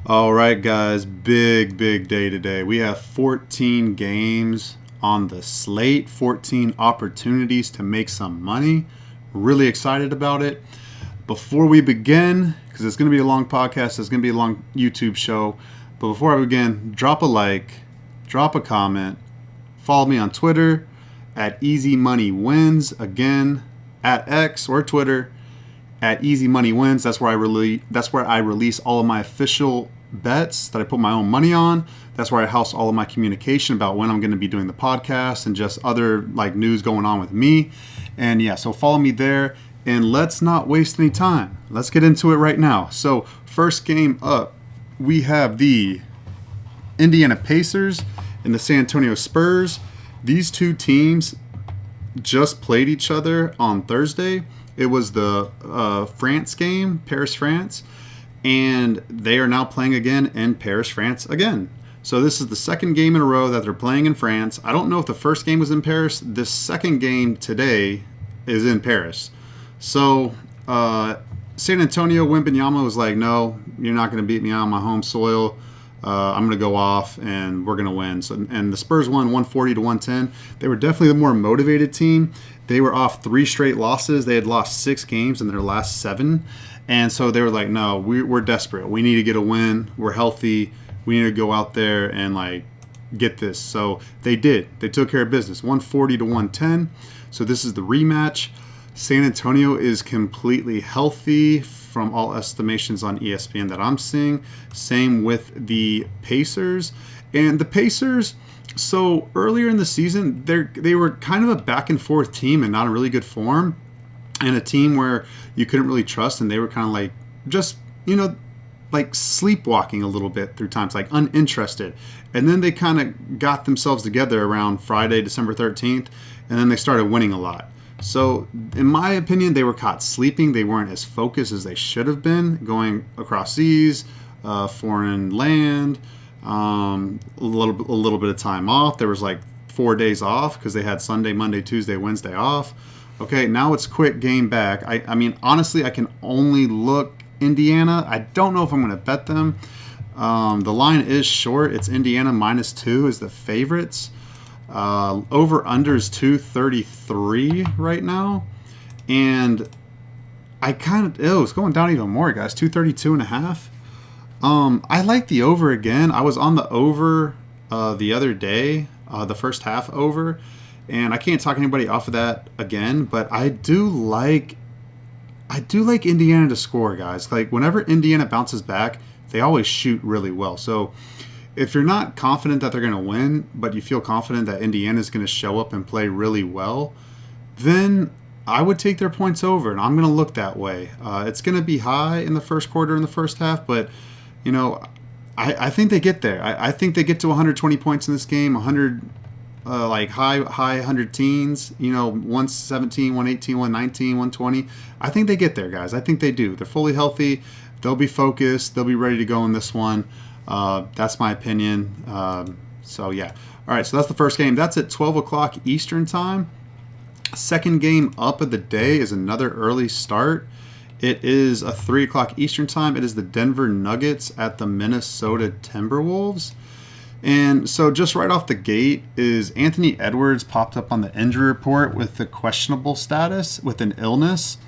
All right, guys, big day today. We have 14 games on the slate, 14 opportunities to make some money. Really excited about it. Before we begin, because it's going to be a long podcast, it's going to be a long YouTube show, but before I begin, drop a like, drop a comment, follow me on Twitter at Easy Money Wins, again, at X or Twitter at Easy Money Wins. That's where I release all of my official bets that I put my own money on. That's where I house all of my communication about when I'm going to be doing the podcast and just other like news going on with me. And yeah, so follow me there and let's not waste any time. Let's get into it right now. So first game up, we have the Indiana Pacers and the San Antonio Spurs. These two teams just played each other on Thursday. It was the France game, Paris, France, and they are now playing again in Paris, France again. So this is the second game in a row that they're playing in France. I don't know if the first game was in Paris. This second game today is in Paris. So San Antonio, Wembanyama was like, no, you're not going to beat me on my home soil. I'm going to go off and we're going to win. So, and the Spurs won 140 to 110. They were definitely the more motivated team. They were off 3 straight losses. They had lost 6 games in their last 7. And so they were like, no, we're desperate. We need to get a win. We're healthy. We need to go out there and like get this. So they did. They took care of business, 140 to 110. So this is the rematch. San Antonio is completely healthy from all estimations on ESPN that I'm seeing. Same with the Pacers. And the Pacers, so earlier in the season, they were kind of a back and forth team and not a really good form. And a team where you couldn't really trust, and they were kind of like just, like sleepwalking a little bit through times, like uninterested. And then they kind of got themselves together around Friday, December 13th, and then they started winning a lot. So, in my opinion, they were caught sleeping. They weren't as focused as they should have been, going across seas, foreign land, a little bit of time off. There was like 4 days off because they had Sunday, Monday, Tuesday, Wednesday off. Okay, now it's quick game back. I mean, honestly, I can only look Indiana. I don't know if I'm going to bet them. The line is short. It's Indiana -2 is the favorites. Over under is 233 right now. And it's going down even more, guys. 232.5. I like the over again. I was on the over the other day, the first half over. And I can't talk anybody off of that again, but I do like Indiana to score, guys. Like whenever Indiana bounces back, they always shoot really well. So if you're not confident that they're going to win, but you feel confident that Indiana is going to show up and play really well, then I would take their points over, and I'm going to look that way. It's going to be high in the first quarter, in the first half, but I think they get there. I think they get to 120 points in this game, 100. Like high 100 teens, 117, 118, 119, 120. I think they get there, guys. I think they do. They're fully healthy. They'll be focused. They'll be ready to go in this one. That's my opinion. So, yeah. All right, so that's the first game. That's at 12 o'clock Eastern time. Second game up of the day is another early start. It is a 3 o'clock Eastern time. It is the Denver Nuggets at the Minnesota Timberwolves. And so just right off the gate is Anthony Edwards popped up on the injury report with the questionable status with an illness.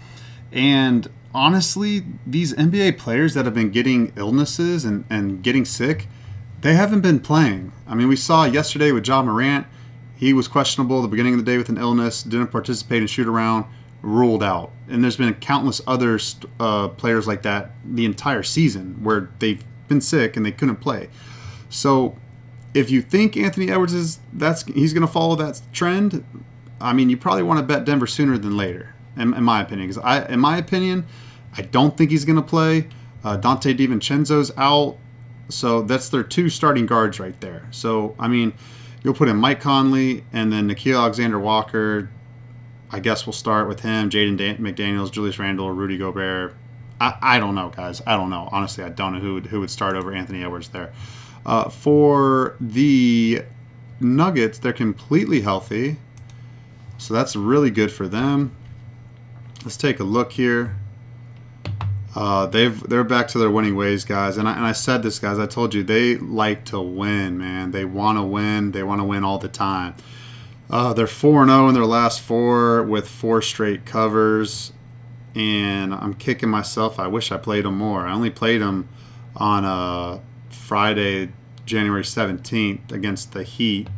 And honestly, these NBA players that have been getting illnesses and getting sick, they haven't been playing. I mean, we saw yesterday with Ja Morant, he was questionable at the beginning of the day with an illness, didn't participate in shoot around, ruled out. And there's been countless other players like that the entire season where they've been sick and they couldn't play. So if you think Anthony Edwards he's going to follow that trend, I mean, you probably want to bet Denver sooner than later, in my opinion. Because in my opinion, I don't think he's going to play. Dante DiVincenzo's out, so that's their 2 starting guards right there. So I mean, you'll put in Mike Conley and then Nickeil Alexander-Walker. I guess we'll start with him, Jaden McDaniels, Julius Randle, Rudy Gobert. I don't know, guys. I don't know. Honestly, I don't know who would start over Anthony Edwards there. For the Nuggets, they're completely healthy, so that's really good for them. Let's take a look here. They're back to their winning ways, guys. And I said this, guys. I told you they like to win, man. They want to win. They want to win all the time. They're 4-0 in their last four with 4 straight covers. And I'm kicking myself. I wish I played them more. I only played them on Friday, January 17th against the Heat.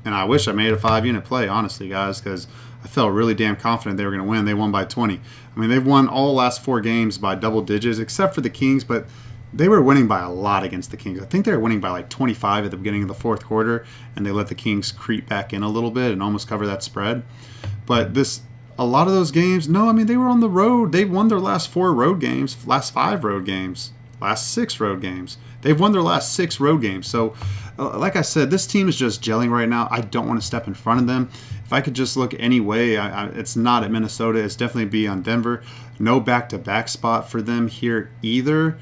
And I wish I made a 5-unit play, honestly, guys, because I felt really damn confident they were going to win. They won by 20. I mean, they've won all last 4 games by double digits, except for the Kings, but they were winning by a lot against the Kings. I think they were winning by like 25 at the beginning of the fourth quarter, and they let the Kings creep back in a little bit and almost cover that spread. But a lot of those games, no, I mean, they were on the road. They won their last 4 road games, last 5 road games, last 6 road games. They've won their last 6 road games. So, like I said, this team is just gelling right now. I don't want to step in front of them. If I could just look any way, it's not at Minnesota. It's definitely be on Denver. No back-to-back spot for them here either.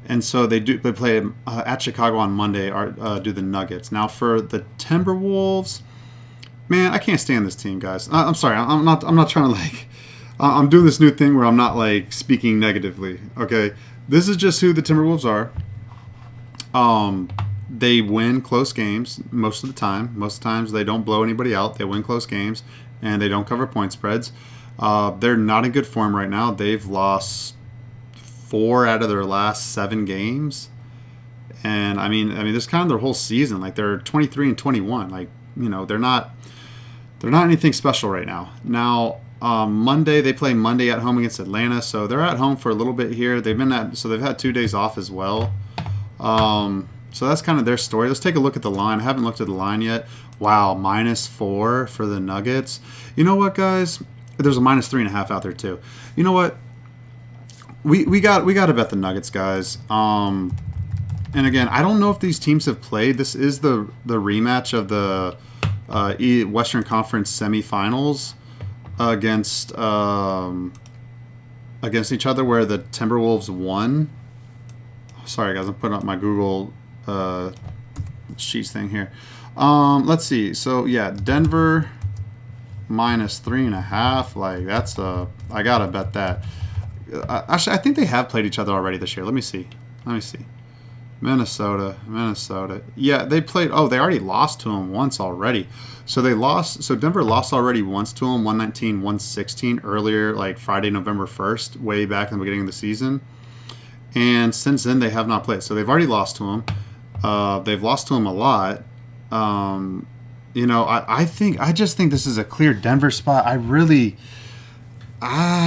And so they play at Chicago on Monday, or do the Nuggets. Now for the Timberwolves, man, I can't stand this team, guys. I'm sorry. I'm not trying to I'm doing this new thing where I'm not speaking negatively. Okay, this is just who the Timberwolves are. They win close games most of the time. Most of the times they don't blow anybody out. They win close games, and they don't cover point spreads. They're not in good form right now. They've lost 4 out of their last 7 games. And I mean, this is kind of their whole season. They're 23-21. They're not anything special right now. Now, Monday they play Monday at home against Atlanta, so they're at home for a little bit here. They've had 2 days off as well. So that's kind of their story. Let's take a look at the line. I haven't looked at the line yet. Wow, -4 for the Nuggets. You know what, guys? There's a -3.5 out there too. You know what? We got to bet the Nuggets, guys. And again, I don't know if these teams have played. This is the rematch of the Western Conference semifinals against each other, where the Timberwolves won. Sorry, guys, I'm putting up my Google Sheets thing here. Let's see. So yeah, Denver -3.5. I gotta bet that. Actually, I think they have played each other already this year. Let me see. Minnesota. Yeah, they played. Oh, they already lost to them once already. So Denver lost already once to them, 119-116 earlier, Friday, November 1st, way back in the beginning of the season. And since then, they have not played. So they've already lost to him. They've lost to him a lot. I just think this is a clear Denver spot. I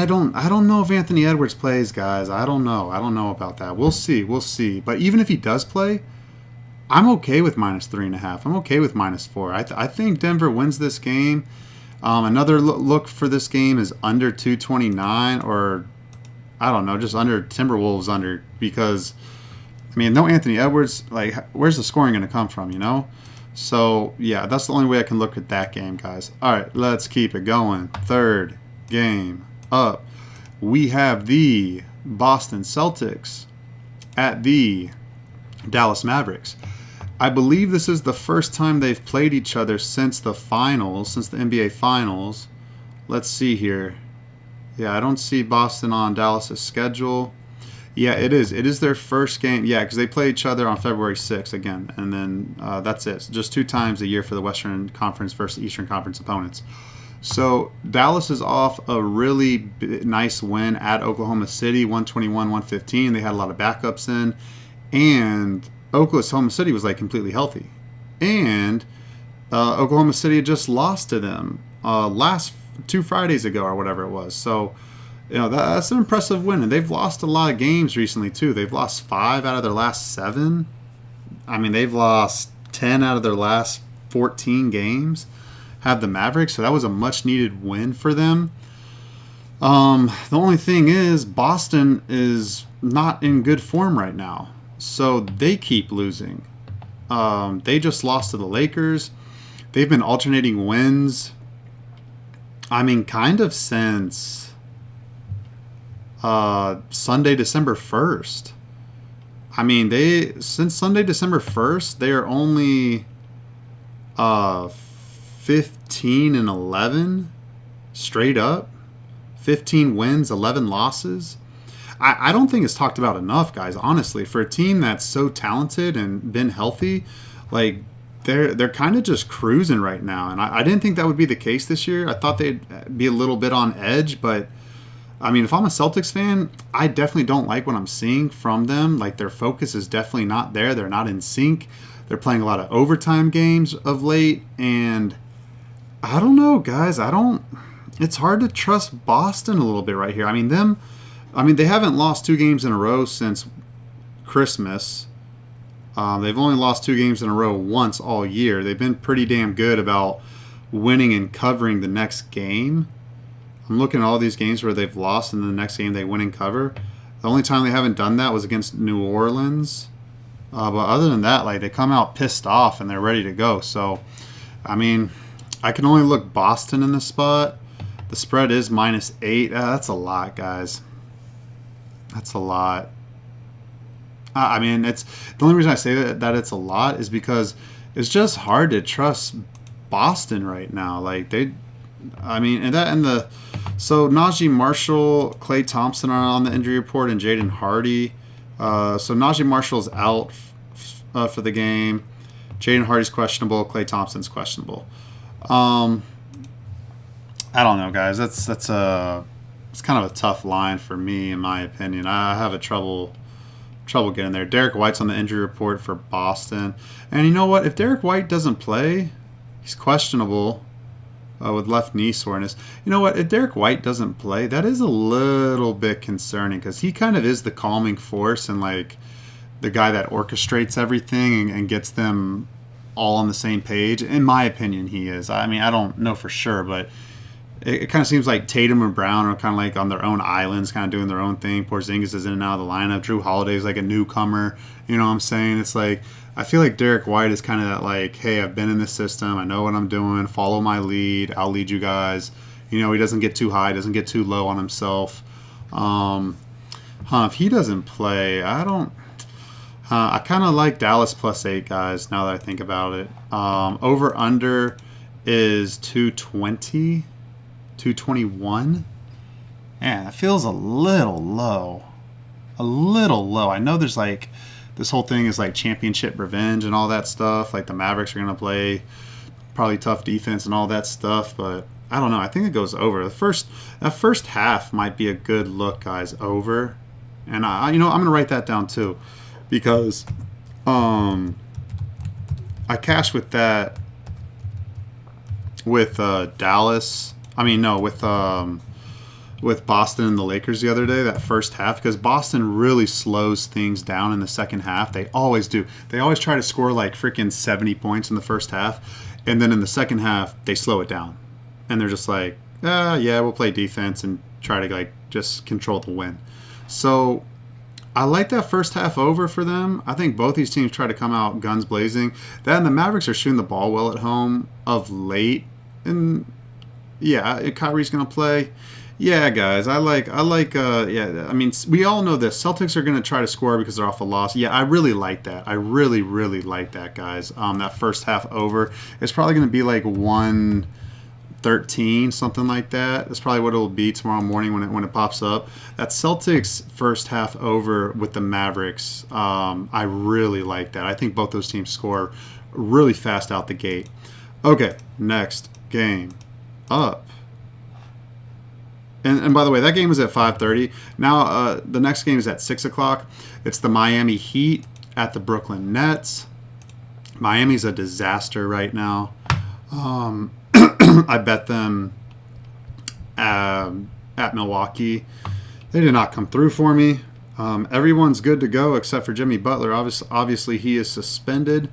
don't know if Anthony Edwards plays, guys. I don't know about that. We'll see. But even if he does play, I'm okay with -3.5. I'm okay with -4. I think Denver wins this game. Another look for this game is under 229, or I don't know, just under Timberwolves under, because no Anthony Edwards. Where's the scoring going to come from? So yeah, that's the only way I can look at that game, guys. All right, let's keep it going. Third game up, we have the Boston Celtics at the Dallas Mavericks. I believe this is the first time they've played each other since the NBA Finals. Let's see here. Yeah, I don't see Boston on Dallas' schedule. Yeah, it is. It is their first game. Yeah, because they play each other on February 6th again. And then that's it. So just 2 times a year for the Western Conference versus Eastern Conference opponents. So Dallas is off a really nice win at Oklahoma City, 121-115. They had a lot of backups in. And Oklahoma City was completely healthy. And Oklahoma City had just lost to them last 2 Fridays ago or whatever it was. So, that's an impressive win. And they've lost a lot of games recently, too. They've lost 5 out of their last 7. They've lost 10 out of their last 14 games, have the Mavericks. So that was a much-needed win for them. The only thing is Boston is not in good form right now. So they keep losing. They just lost to the Lakers. They've been alternating wins. Kind of since Sunday, December 1st. Since Sunday, December 1st, they are only 15-11 straight up. 15 wins, 11 losses. I don't think it's talked about enough, guys. Honestly, for a team that's so talented and been healthy, like they're kind of just cruising right now. And I didn't think that would be the case this year. I thought they'd be a little bit on edge, but I mean, if I'm a Celtics fan, I definitely don't like what I'm seeing from them. Like their focus is definitely not there. They're not in sync. They're playing a lot of overtime games of late, and I don't know, guys. It's hard to trust Boston a little bit right here. I mean, they haven't lost 2 games in a row since Christmas. They've only lost 2 games in a row once all year. They've been pretty damn good about winning and covering the next game. I'm looking at all these games where they've lost and the next game they win and cover. The only time they haven't done that was against New Orleans. But other than that, like they come out pissed off and they're ready to go. So, I mean, I can only look Boston in this spot. The spread is -8. That's a lot, guys. That's a lot. I mean, it's the only reason I say that it's a lot is because it's just hard to trust Boston right now. Like so Najee Marshall, Klay Thompson are on the injury report, and Jaden Hardy. So Najee Marshall's out for the game. Jaden Hardy's questionable. Klay Thompson's questionable. I don't know, guys. It's kind of a tough line for me, in my opinion. I have trouble getting there. Derek White's on the injury report for Boston, and you know what? If Derek White doesn't play, he's questionable with left knee soreness. You know what? If Derek White doesn't play, that is a little bit concerning because he kind of is the calming force and like the guy that orchestrates everything and gets them all on the same page. In my opinion, he is. I mean, I don't know for sure, but it kind of seems like Tatum and Brown are kind of like on their own islands, kind of doing their own thing. Porzingis is in and out of the lineup. Drew Holiday's like a newcomer. You know what I'm saying? It's like, I feel like Derek White is kind of that like, hey, I've been in this system. I know what I'm doing. Follow my lead. I'll lead you guys. You know, he doesn't get too high, doesn't get too low on himself. If he doesn't play, I kind of like Dallas +8, guys, now that I think about it. Over-under is 220, 221. Man, that feels a little low. A little low. I know there's like, this whole thing is like championship revenge and all that stuff. Like the Mavericks are going to play probably tough defense and all that stuff, but I don't know. I think it goes over. That first half might be a good look, guys, over. And I'm going to write that down too, because I cashed with that with Dallas. I mean, no, with Boston and the Lakers the other day, that first half, because Boston really slows things down in the second half. They always do. They always try to score like freaking 70 points in the first half, and then in the second half, they slow it down. And they're just like, yeah, we'll play defense and try to like just control the win. So I like that first half over for them. I think both these teams try to come out guns blazing. That and the Mavericks are shooting the ball well at home of late. And yeah, Kyrie's going to play. Yeah, guys, I mean, we all know this. Celtics are going to try to score because they're off a loss. Yeah, I really like that. I really, really like that, guys. That first half over. It's probably going to be like 113, something like that. That's probably what it'll be tomorrow morning when it pops up. That Celtics first half over with the Mavericks, I really like that. I think both those teams score really fast out the gate. Okay, next game up. And by the way, that game was at 5:30. Now the next game is at 6 o'clock. It's the Miami Heat at the Brooklyn Nets. Miami's a disaster right now. I bet them at Milwaukee. They did not come through for me. Everyone's good to go except for Jimmy Butler. Obviously, he is suspended.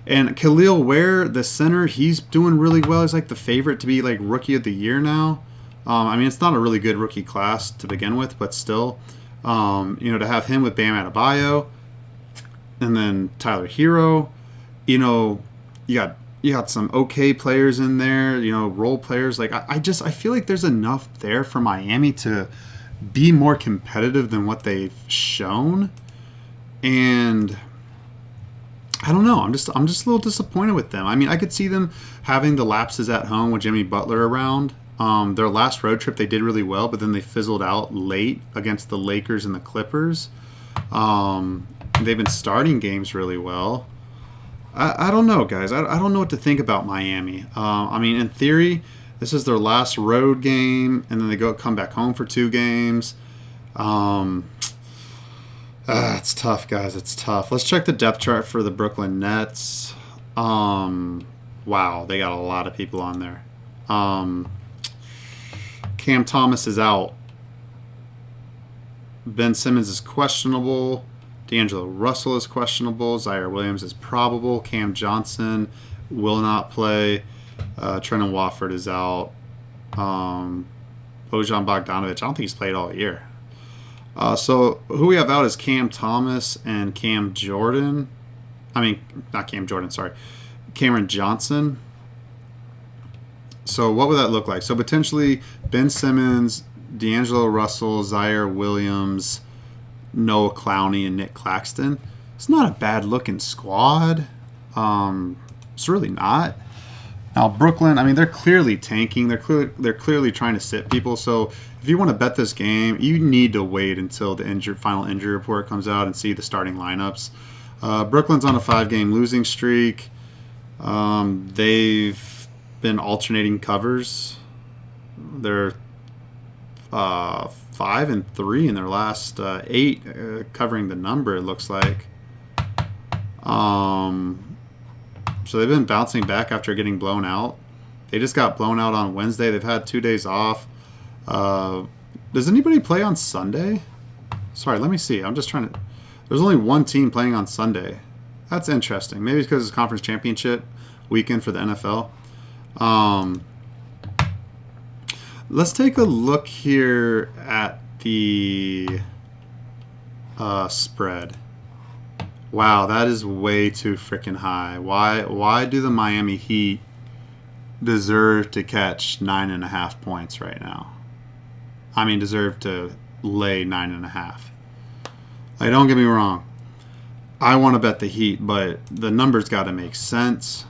And Khalil Ware, the center, he's doing really well. He's like the favorite to be like Rookie of the Year now. I mean, it's not a really good rookie class to begin with, but still, to have him with Bam Adebayo and then Tyler Hero, you got some okay players in there, role players. Like I feel like there's enough there for Miami to be more competitive than what they've shown, and I don't know. I'm just a little disappointed with them. I mean, I could see them having the lapses at home with Jimmy Butler around. Their last road trip, they did really well, but then they fizzled out late against the Lakers and the Clippers. They've been starting games really well. I don't know, guys. I don't know what to think about Miami. I mean, in theory, this is their last road game, and then they come back home for 2 games. It's tough, guys. It's tough. Let's check the depth chart for the Brooklyn Nets. Wow, they got a lot of people on there. Cam Thomas is out. Ben Simmons is questionable. D'Angelo Russell is questionable. Zaire Williams is probable. Cam Johnson will not play. Trenton Wofford is out. Bojan Bogdanovic, I don't think he's played all year. So who we have out is Cam Thomas and Cam Jordan. I mean, not Cam Jordan, sorry. Cameron Johnson. So what would that look like? So potentially Ben Simmons, D'Angelo Russell, Zaire Williams, Noah Clowney, and Nick Claxton. It's not a bad looking squad. It's really not. Now Brooklyn, I mean, they're clearly tanking. They're clearly trying to sit people. So if you want to bet this game, you need to wait until the final injury report comes out and see the starting lineups. Brooklyn's on a 5-game losing streak. They've been alternating covers. They're 5-3 in their last 8, covering the number. It looks like. So they've been bouncing back after getting blown out. They just got blown out on Wednesday. They've had 2 days off. Does anybody play on Sunday? Sorry, let me see. I'm just trying to. There's only one team playing on Sunday. That's interesting. Maybe it's because it's conference championship weekend for the NFL. Let's take a look here at the spread. Wow, that is way too freaking high. Why do the Miami Heat deserve to catch 9.5 points right now? I mean, deserve to lay 9.5. Like, don't get me wrong. I want to bet the Heat, but the number's got to make sense.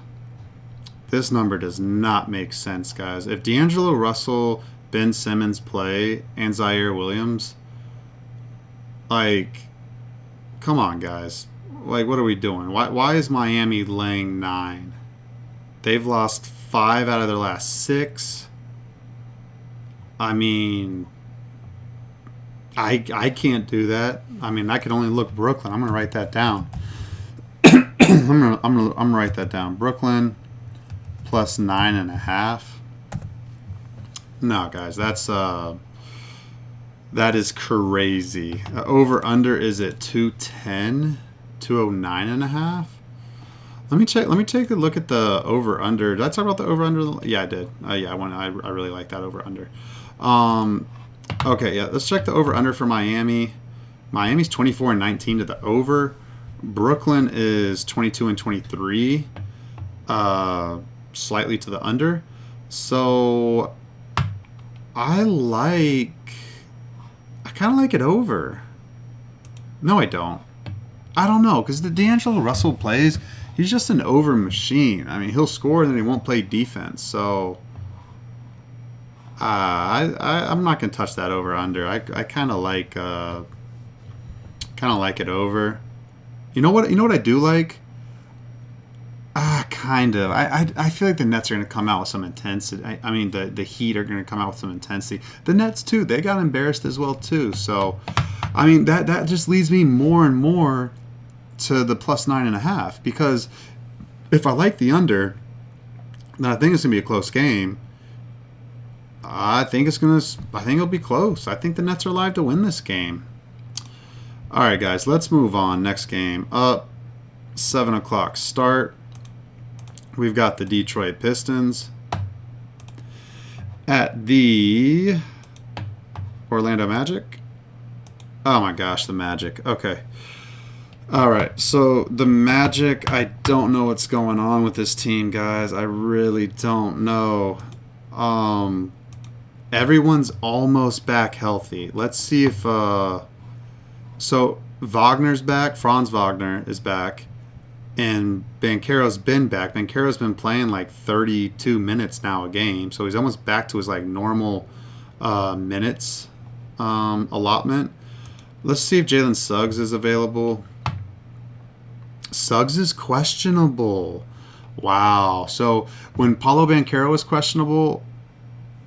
This number does not make sense, guys. If D'Angelo Russell, Ben Simmons play, and Zaire Williams, like, come on, guys. Like, what are we doing? Why is Miami laying 9? They've lost 5 out of their last 6. I mean, I can't do that. I mean, I can only look Brooklyn. I'm gonna write that down. I'm gonna write that down. Brooklyn plus 9.5. No, guys, that is crazy. Over under is at 210, 209.5. Let me take a look at the over under. Did I talk about the over under? Yeah, I did. Yeah, I really like that over under. Okay, yeah, let's check the over under for Miami. Miami's 24-19 to the over. Brooklyn is 22-23, slightly to the under. So I kind of like it over. No, I don't. I don't know, because the D'Angelo Russell plays, he's just an over machine. I mean, he'll score and then he won't play defense. So I'm not gonna touch that over under. I kind of like it over. You know what I do like? Kind of. I feel like the Nets are going to come out with some intensity. I mean, the Heat are going to come out with some intensity. The Nets, too. They got embarrassed as well, too. So, I mean, that just leads me more and more to the plus 9.5. Because if I like the under, then I think it's going to be a close game. I think it'll be close. I think the Nets are live to win this game. All right, guys, let's move on. Next game up, 7 o'clock start. We've got the Detroit Pistons at the Orlando Magic. Oh my gosh, the Magic. Okay. All right, so the Magic, I don't know what's going on with this team, guys. I really don't know. Everyone's almost back healthy. Let's see if so Wagner's back. Franz Wagner is back. and Banchero's been back. Banchero's been playing like 32 minutes now a game, so he's almost back to his like normal minutes allotment. Let's see if Jalen Suggs is available. Suggs is questionable. Wow. So when Paulo Banchero was questionable,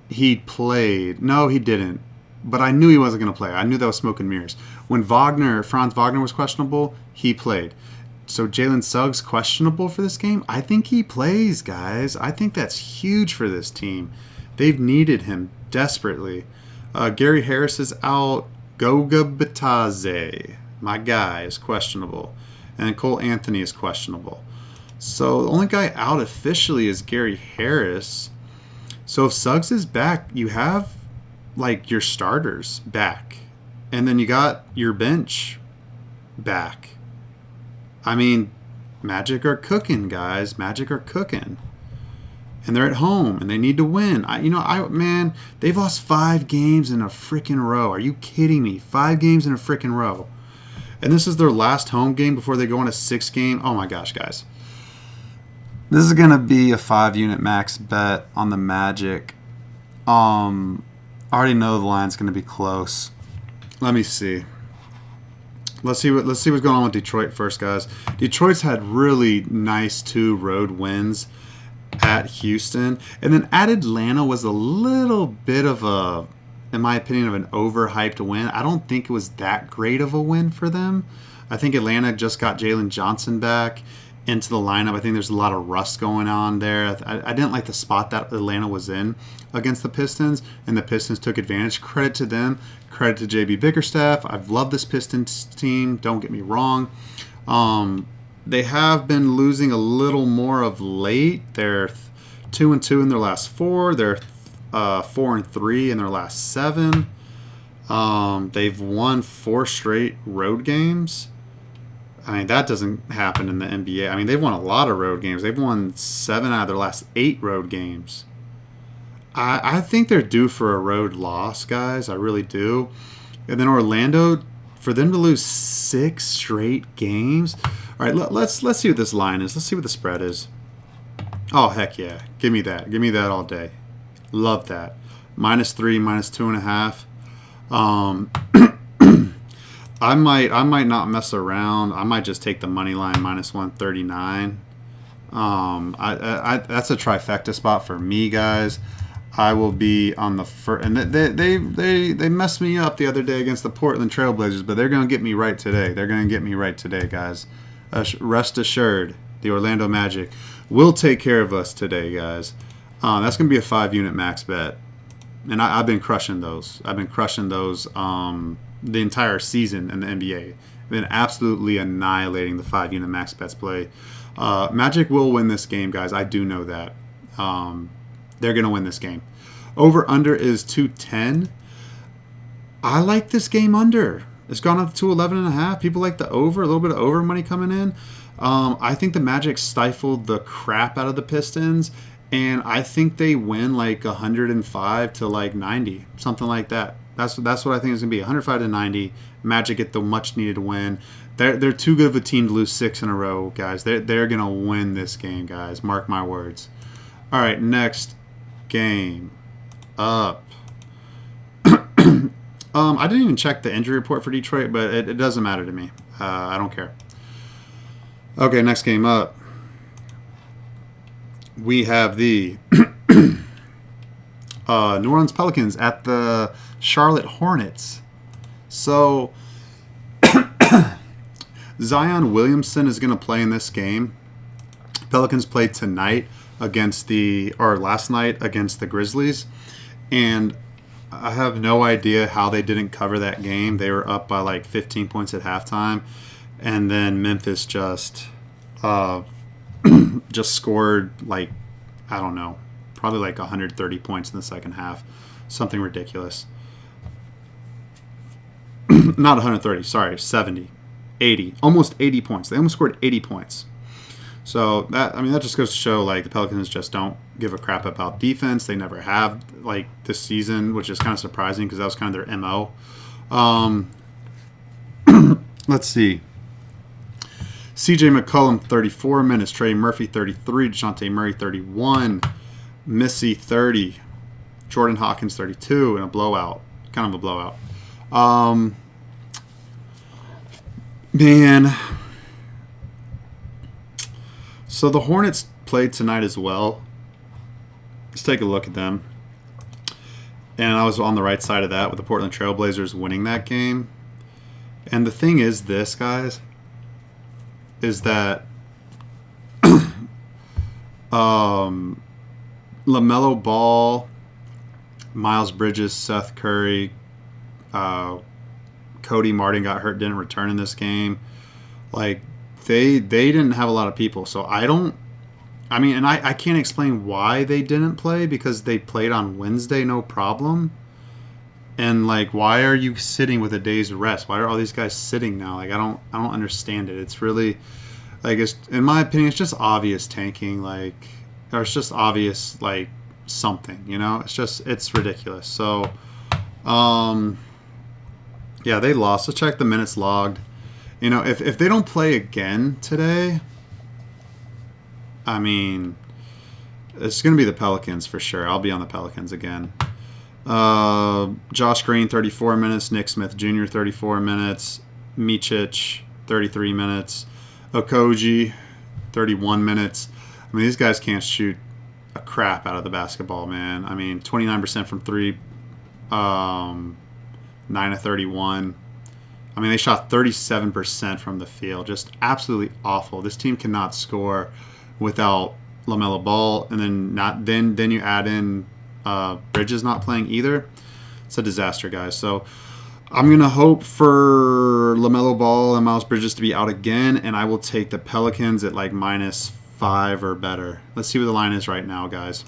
he played. No, he didn't. But I knew he wasn't going to play. I knew that was smoke and mirrors. When Franz Wagner was questionable, he played. So Jalen Suggs questionable for this game? I think he plays, guys. I think that's huge for this team. They've needed him desperately. Gary Harris is out. Goga Bataze, my guy, is questionable. And Cole Anthony is questionable. So the only guy out officially is Gary Harris. So if Suggs is back, you have like your starters back. And then you got your bench back. I mean, Magic are cooking, guys. Magic are cooking. And they're at home, and they need to win. Man, they've lost 5 games in a freaking row. Are you kidding me? 5 games in a freaking row. And this is their last home game before they go on a 6 game. Oh my gosh, guys. This is going to be a 5-unit max bet on the Magic. I already know the line's going to be close. Let me see. Let's see what's going on with Detroit first, guys. Detroit's had really nice 2 road wins at Houston, and then at Atlanta was a little bit of a, in my opinion, of an overhyped win. I don't think it was that great of a win for them. I think Atlanta just got Jalen Johnson back into the lineup. I think there's a lot of rust going on there. I didn't like the spot that Atlanta was in against the Pistons, and the Pistons took advantage. Credit to them. Credit to JB Bickerstaff. I've loved this Pistons team. Don't get me wrong. They have been losing a little more of late. They're 2-2 in their last 4. They're 4-3 in their last 7. They've won 4 straight road games. I mean, that doesn't happen in the NBA. I mean, they've won a lot of road games. They've won 7 out of their last 8 road games. I think they're due for a road loss, guys. I really do. And then Orlando, for them to lose 6 straight games. All right, let's see what this line is. Let's see what the spread is. Oh, heck yeah. Give me that. Give me that all day. Love that. -3, -2.5. I might not mess around. I might just take the money line -139. That's a trifecta spot for me, guys. I will be on the first, and they messed me up the other day against the Portland Trailblazers, but they're gonna get me right today. They're gonna get me right today, guys. Rest assured, the Orlando Magic will take care of us today, guys. That's gonna be a 5-unit max bet, and I've been crushing those. I've been crushing those the entire season in the NBA. I've been absolutely annihilating the 5-unit max bets play. Magic will win this game, guys. I do know that. They're going to win this game. Over-under is 210. I like this game under. It's gone up to 211.5. People like the over, a little bit of over money coming in. I think the Magic stifled the crap out of the Pistons, and I think they win like 105 to like 90, something like that. That's what I think it's going to be, 105 to 90. Magic get the much-needed win. They're too good of a team to lose 6 in a row, guys. They're going to win this game, guys. Mark my words. All right, next game up. I didn't even check the injury report for Detroit, but it doesn't matter to me. I don't care. Okay, next game up. We have the New Orleans Pelicans at the Charlotte Hornets. So Zion Williamson is going to play in this game. Pelicans played tonight last night against the Grizzlies, and I have no idea how they didn't cover that game. They were up by like 15 points at halftime, and then Memphis just scored like, I don't know, probably like 130 points in the second half, something ridiculous. Not 130, sorry, 70, 80, almost 80 points. They almost scored 80 points. So that just goes to show like the Pelicans just don't give a crap about defense. They never have like this season, which is kind of surprising because that was kind of their MO. Let's see. CJ McCollum, 34 minutes. Trey Murphy, 33. DeJounte Murray, 31. Missy, 30. Jordan Hawkins, 32. And a blowout. Kind of a blowout. Man. So the Hornets played tonight as well. Let's take a look at them. And I was on the right side of that with the Portland Trailblazers winning that game. And the thing is this, guys, is that LaMelo Ball, Miles Bridges, Seth Curry, Cody Martin got hurt, didn't return in this game. Like, they didn't have a lot of people. So I can't explain why they didn't play, because they played on Wednesday, no problem. And like, why are you sitting with a day's rest? Why are all these guys sitting now? Like, I don't understand it. It's really, like, it's, in my opinion, it's just obvious tanking. Like, or it's just obvious, like, something. You know, it's ridiculous. So, yeah, they lost. Let's check the minutes logged. You know, if they don't play again today, I mean, it's going to be the Pelicans for sure. I'll be on the Pelicans again. Josh Green, 34 minutes. Nick Smith Jr., 34 minutes. Micic, 33 minutes. Okogie, 31 minutes. I mean, these guys can't shoot a crap out of the basketball, man. I mean, 29% from 3, 9 of 31. I mean, they shot 37% from the field. Just absolutely awful. This team cannot score without LaMelo Ball, and then you add in Bridges not playing either. It's a disaster, guys. So I'm going to hope for LaMelo Ball and Miles Bridges to be out again, and I will take the Pelicans at like -5 or better. Let's see what the line is right now, guys.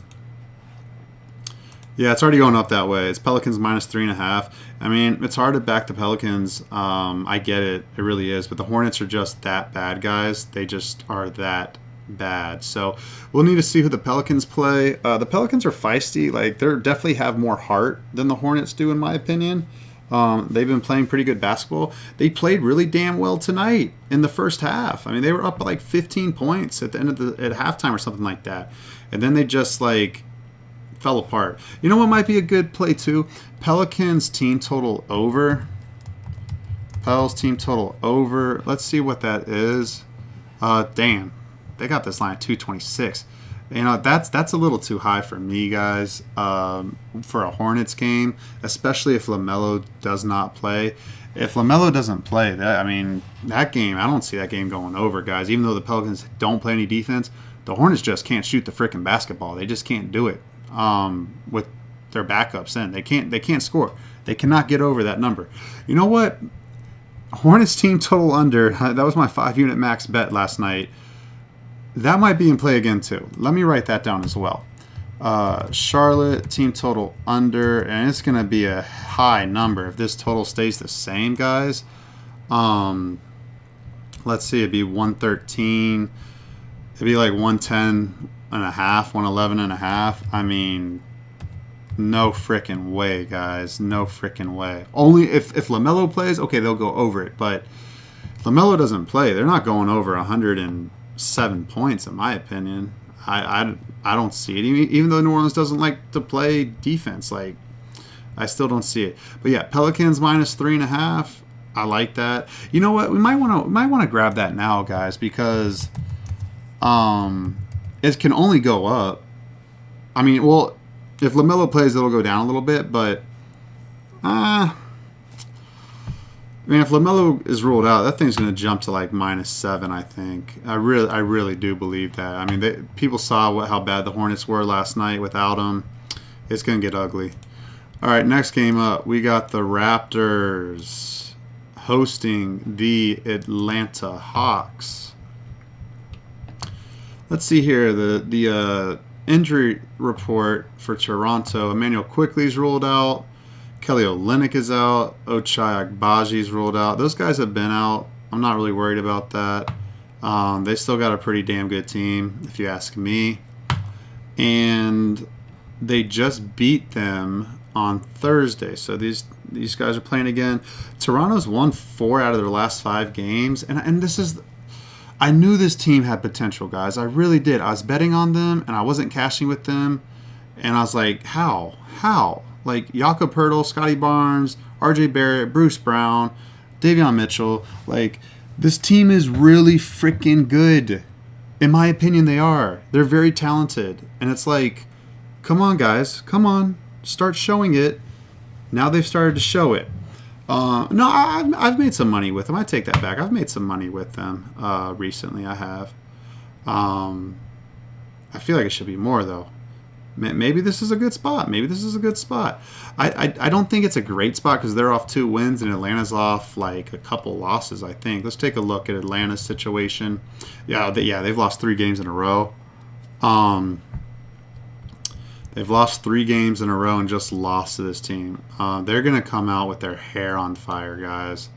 Yeah, it's already going up that way. It's Pelicans -3.5. I mean, it's hard to back the Pelicans. I get it. It really is. But the Hornets are just that bad, guys. They just are that bad. So we'll need to see who the Pelicans play. The Pelicans are feisty. Like, they definitely have more heart than the Hornets do, in my opinion. They've been playing pretty good basketball. They played really damn well tonight in the first half. I mean, they were up by like 15 points at the end of at halftime or something like that. And then they just like fell apart. You know what might be a good play too? Pelicans team total over. Pels team total over. Let's see what that is. Damn. They got this line at 226. You know, that's a little too high for me, guys, for a Hornets game, especially if LaMelo does not play. If LaMelo doesn't play, that game, I don't see that game going over, guys. Even though the Pelicans don't play any defense, the Hornets just can't shoot the freaking basketball. They just can't do it with their backups in. They can't score. They cannot get over that number. You know what? Hornets team total under, that was my 5-unit max bet last night. That might be in play again, too. Let me write that down as well. Charlotte, team total under, and it's going to be a high number if this total stays the same, guys. Let's see, it'd be 113. It'd be like 110 and a half, 111 and a half. I mean, no freaking way, guys. No freaking way. Only if LaMelo plays, okay, they'll go over it. But if LaMelo doesn't play, they're not going over 107 points, in my opinion. I don't see it. Even though New Orleans doesn't like to play defense, like, I still don't see it. But yeah, Pelicans -3.5. I like that. You know what? We might want to grab that now, guys, because it can only go up. I mean, well, if LaMelo plays, it'll go down a little bit, but I mean, if LaMelo is ruled out, that thing's going to jump to like -7, I think. I really do believe that. I mean, people saw how bad the Hornets were last night without him. It's going to get ugly. All right, next game up, we got the Raptors hosting the Atlanta Hawks. Let's see here, the injury report for Toronto. Emmanuel Quickley's ruled out. Kelly Olynyk is out. Ochai Agbaji's ruled out. Those guys have been out. I'm not really worried about that. They still got a pretty damn good team, if you ask me. And they just beat them on Thursday. So these guys are playing again. Toronto's won 4 out of their last 5 games. And this is... I knew this team had potential, guys. I really did. I was betting on them, and I wasn't cashing with them. And I was like, how? How? Like, Jakob Pertl, Scotty Barnes, R.J. Barrett, Bruce Brown, Davion Mitchell. Like, this team is really freaking good. In my opinion, they are. They're very talented. And it's like, come on, guys. Come on. Start showing it. Now they've started to show it. No, I've made some money with them. I take that back. I've made some money with them recently. I have. I feel like it should be more, though. Maybe this is a good spot. Maybe this is a good spot. I don't think it's a great spot because they're off 2 wins and Atlanta's off like a couple losses, I think. Let's take a look at Atlanta's situation. Yeah, they've lost 3 games in a row. They've lost 3 games in a row and just lost to this team. They're going to come out with their hair on fire, guys.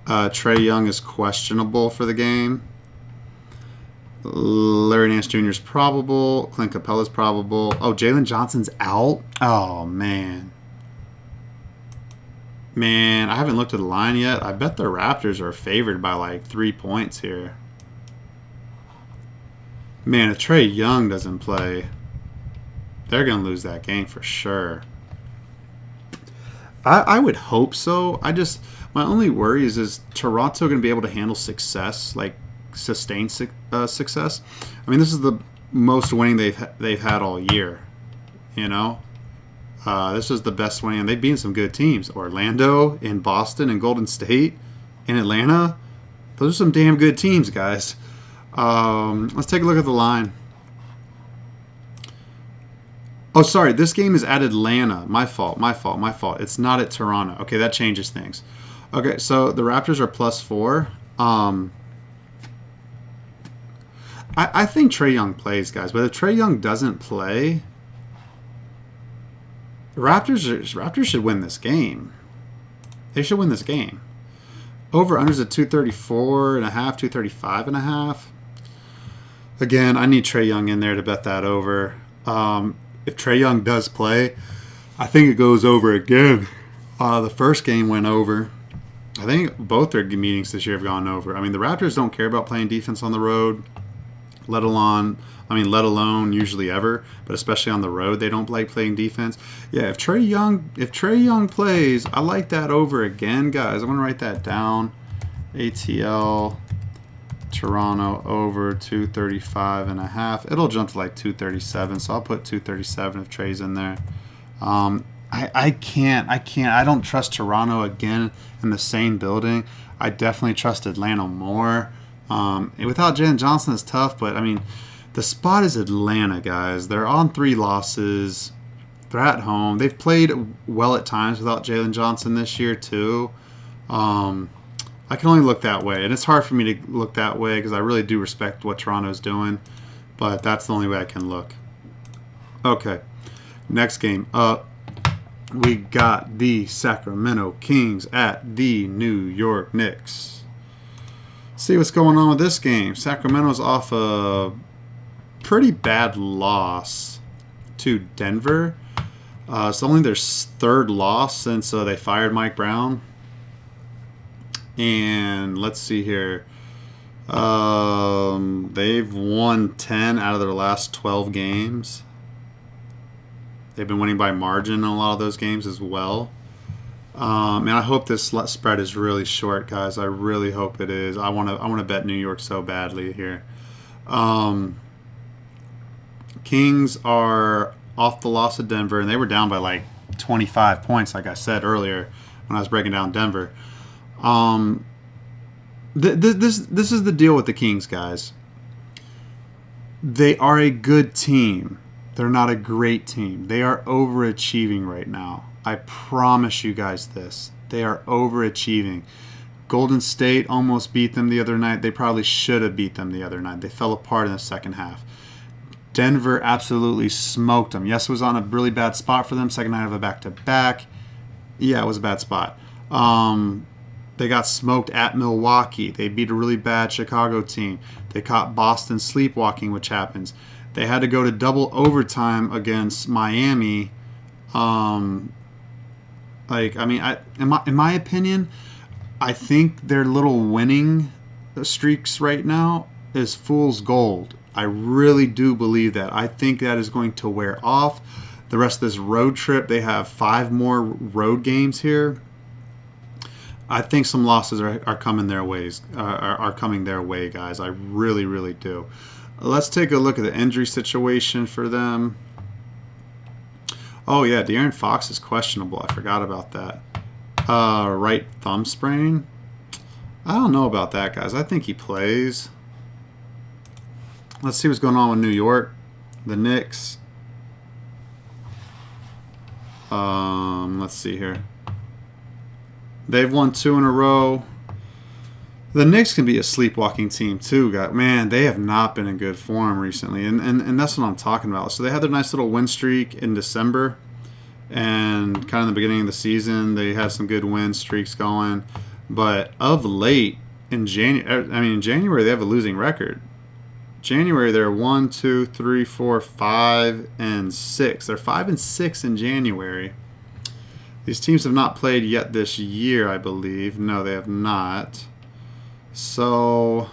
Trae Young is questionable for the game. Larry Nance Jr. is probable. Clint Capella's probable. Oh, Jalen Johnson's out? Oh, man. Man, I haven't looked at the line yet. I bet the Raptors are favored by like 3 points here. Man, if Trae Young doesn't play, they're going to lose that game for sure. I would hope so. My only worry is Toronto going to be able to handle success, like sustained success? I mean, this is the most winning they've had all year. You know, this is the best winning, and they've beaten some good teams: Orlando, in Boston, and Golden State, in Atlanta. Those are some damn good teams, guys. Let's take a look at the line. Oh, sorry. This game is at Atlanta. My fault. It's not at Toronto. Okay, that changes things. Okay, so the Raptors are +4. I think Trae Young plays, guys. But if Trae Young doesn't play, the Raptors should win this game. They should win this game. Over-unders at 234.5, 235.5. Again, I need Trae Young in there to bet that over. If Trae Young does play, I think it goes over again. The first game went over. I think both their meetings this year have gone over. I mean, the Raptors don't care about playing defense on the road, let alone usually ever, but especially on the road, they don't like playing defense. Yeah, if Trae Young plays, I like that over again, guys. I'm gonna write that down. ATL Toronto over 235.5. It'll jump to like 237, so I'll put 237 if Trae's in there. I can't. I don't trust Toronto again in the same building. I definitely trust Atlanta more. Without Jalen Johnson, it's tough, but I mean, the spot is Atlanta, guys. They're on 3 losses. They're at home. They've played well at times without Jalen Johnson this year too. I can only look that way, and it's hard for me to look that way because I really do respect what Toronto's doing, but that's the only way I can look. Okay, next game up, we got the Sacramento Kings at the New York Knicks. See what's going on with this game. Sacramento's off a pretty bad loss to Denver. It's only their 3rd loss since they fired Mike Brown. And let's see here. They've won 10 out of their last 12 games. They've been winning by margin in a lot of those games as well. And I hope this spread is really short, guys. I really hope it is. I want to bet New York so badly here. Kings are off the loss of Denver, and they were down by like 25 points, like I said earlier when I was breaking down Denver. This is the deal with the Kings, guys. They are a good team. They're not a great team. They are overachieving right now. I promise you guys this. They are overachieving. Golden State almost beat them the other night. They probably should have beat them the other night. They fell apart in the second half. Denver absolutely smoked them. Yes, it was on a really bad spot for them. Second night of a back-to-back. Yeah, it was a bad spot. They got smoked at Milwaukee. They beat a really bad Chicago team. They caught Boston sleepwalking, which happens. They had to go to double overtime against Miami. In my opinion, I think their little winning streaks right now is fool's gold. I really do believe that. I think that is going to wear off. The rest of this road trip, they have 5 more road games here. I think some losses are coming their ways. Are coming their way, guys. I really, really do. Let's take a look at the injury situation for them. Oh yeah, De'Aaron Fox is questionable. I forgot about that. Right thumb sprain. I don't know about that, guys. I think he plays. Let's see what's going on with New York. The Knicks. Let's see here. They've won 2 in a row. The Knicks can be a sleepwalking team too, guys. Man, they have not been in good form recently, and that's what I'm talking about. So they had their nice little win streak in December, and kind of the beginning of the season, they had some good win streaks going. But of late, in January they have a losing record. January they're 1, 2, 3, 4, 5, and 6. They're 5 and 6 in January. These teams have not played yet this year, I believe. No, they have not. So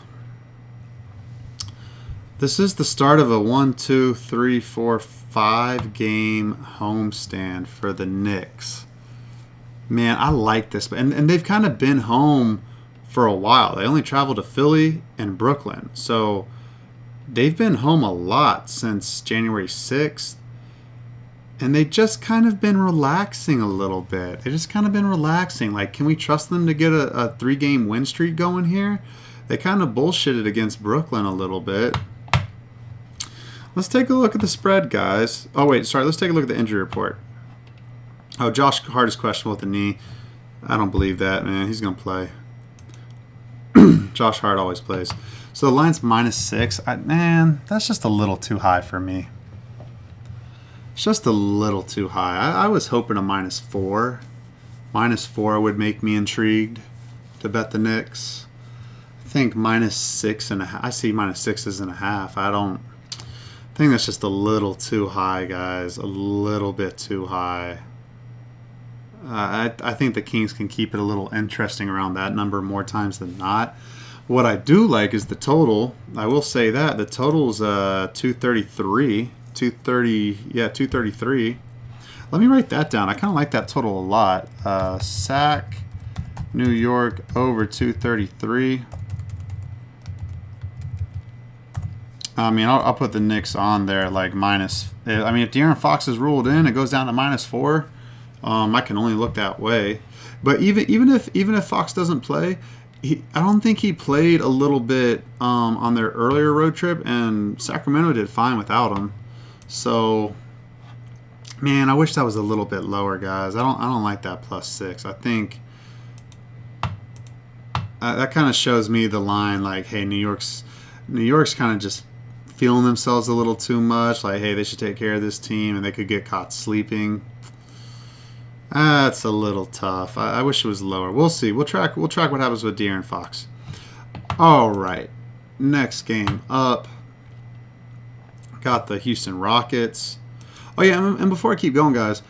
this is the start of a 1, 2, 3, 4, 5 game homestand for the Knicks. Man, I like this. And they've kind of been home for a while. They only traveled to Philly and Brooklyn. So they've been home a lot since January 6th. And they just kind of been relaxing a little bit. They just kind of been relaxing. Like, can we trust them to get a 3-game win streak going here? They kind of bullshitted against Brooklyn a little bit. Let's take a look at the spread, guys. Oh, wait, sorry. Let's take a look at the injury report. Oh, Josh Hart is questionable with the knee. I don't believe that, man. He's going to play. Josh Hart always plays. So the line's -6. Man, that's just a little too high for me. It's just a little too high. I was hoping a -4. -4 would make me intrigued to bet the Knicks. I think -6.5. I see -6.5. I think that's just a little too high, guys. A little bit too high. I think the Kings can keep it a little interesting around that number more times than not. What I do like is the total. I will say that the total is 233. 233. Let me write that down. I kind of like that total a lot. Sack New York over 233. I mean, I'll put the Knicks on there like minus. I mean, if De'Aaron Fox is ruled in, it goes down to -4. I can only look that way. But even if Fox doesn't play, I don't think he played a little bit on their earlier road trip, and Sacramento did fine without him. So, man, I wish that was a little bit lower, guys. I don't like that +6. I think that kind of shows me the line like, hey, New York's kind of just feeling themselves a little too much. Like, hey, they should take care of this team, and they could get caught sleeping. That's a little tough. I wish it was lower. We'll see. We'll track what happens with De'Aaron Fox. All right, next game up. Got the Houston Rockets. Oh yeah, and before I keep going, guys,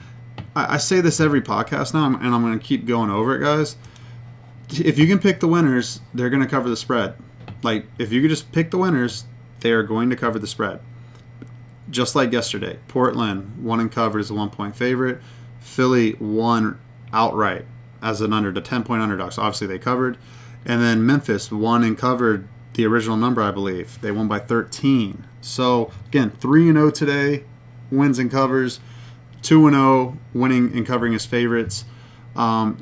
I say this every podcast now, and I'm going to keep going over it, guys. If you can pick the winners, they're going to cover the spread. Like, if you could just pick the winners, they are going to cover the spread. Just like yesterday, Portland won and covered as a 1-point favorite. Philly won outright as an 10-point underdog. So obviously they covered. And then Memphis won and covered the original number, I believe. They won by 13. So again, 3-0 today, wins and covers. 2-0, winning and covering as favorites.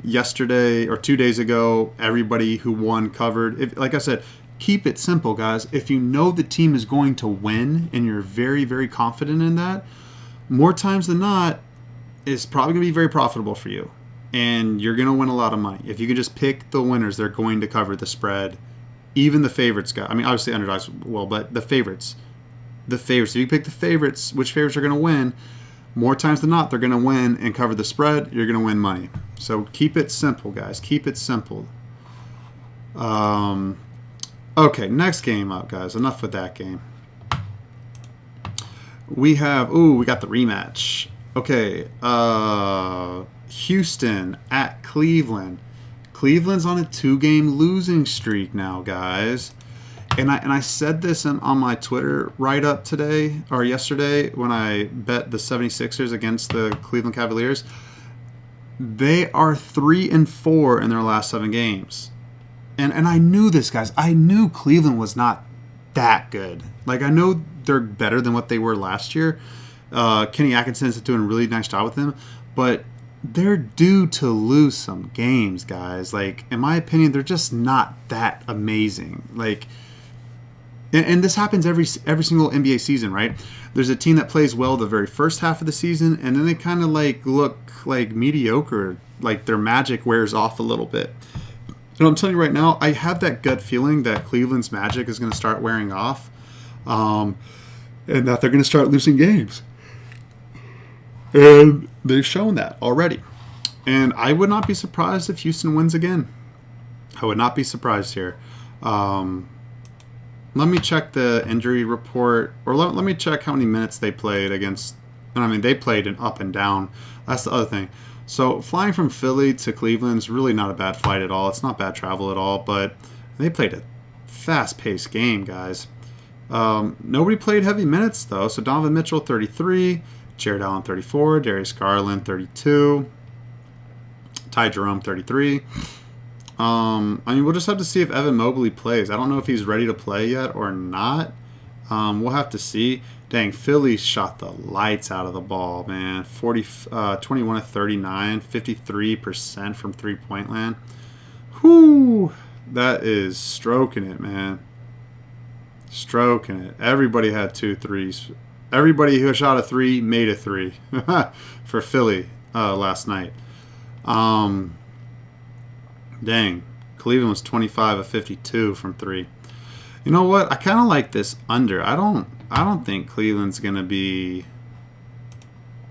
Yesterday or 2 days ago, everybody who won covered. Like I said, keep it simple, guys. If you know the team is going to win and you're very, very confident in that, more times than not, it's probably going to be very profitable for you. And you're going to win a lot of money. If you can just pick the winners, they're going to cover the spread. Even the favorites, guys. I mean, obviously underdogs will, but the favorites. If you pick the favorites, which favorites are going to win, more times than not, they're going to win and cover the spread. You're going to win money. So keep it simple, guys. Keep it simple. Okay, next game up, guys. Enough with that game. We got the rematch. Okay, Houston at Cleveland. Cleveland's on a 2-game losing streak now, guys. And I said this on my Twitter write-up today, or yesterday, when I bet the 76ers against the Cleveland Cavaliers. They are 3-4 in their last 7 games. And I knew this, guys. I knew Cleveland was not that good. Like, I know they're better than what they were last year. Kenny Atkinson's doing a really nice job with them. But they're due to lose some games, guys. Like, in my opinion, they're just not that amazing. Like, and this happens every single NBA season, right? There's a team that plays well the very first half of the season, and then they kind of like look like mediocre, like their magic wears off a little bit. And I'm telling you right now, I have that gut feeling that Cleveland's magic is going to start wearing off, and that they're going to start losing games. And they've shown that already. And I would not be surprised if Houston wins again. I would not be surprised here. Let me check the injury report, or let me check how many minutes they played against. I mean, they played an up and down. That's the other thing. So flying from Philly to Cleveland is really not a bad flight at all. It's not bad travel at all, but they played a fast-paced game, guys. Nobody played heavy minutes, though. So Donovan Mitchell, 33. Jared Allen, 34. Darius Garland, 32. Ty Jerome, 33. I mean, we'll just have to see if Evan Mobley plays. I don't know if he's ready to play yet or not. We'll have to see. Dang, Philly shot the lights out of the ball, man. 21 of 39, 53% from three-point land. Whoo! That is stroking it, man. Stroking it. Everybody had 2 threes. Everybody who shot a 3 made a 3 for Philly last night. Dang, Cleveland was 25 of 52 from 3. You know what? I kind of like this under. I don't think Cleveland's gonna be.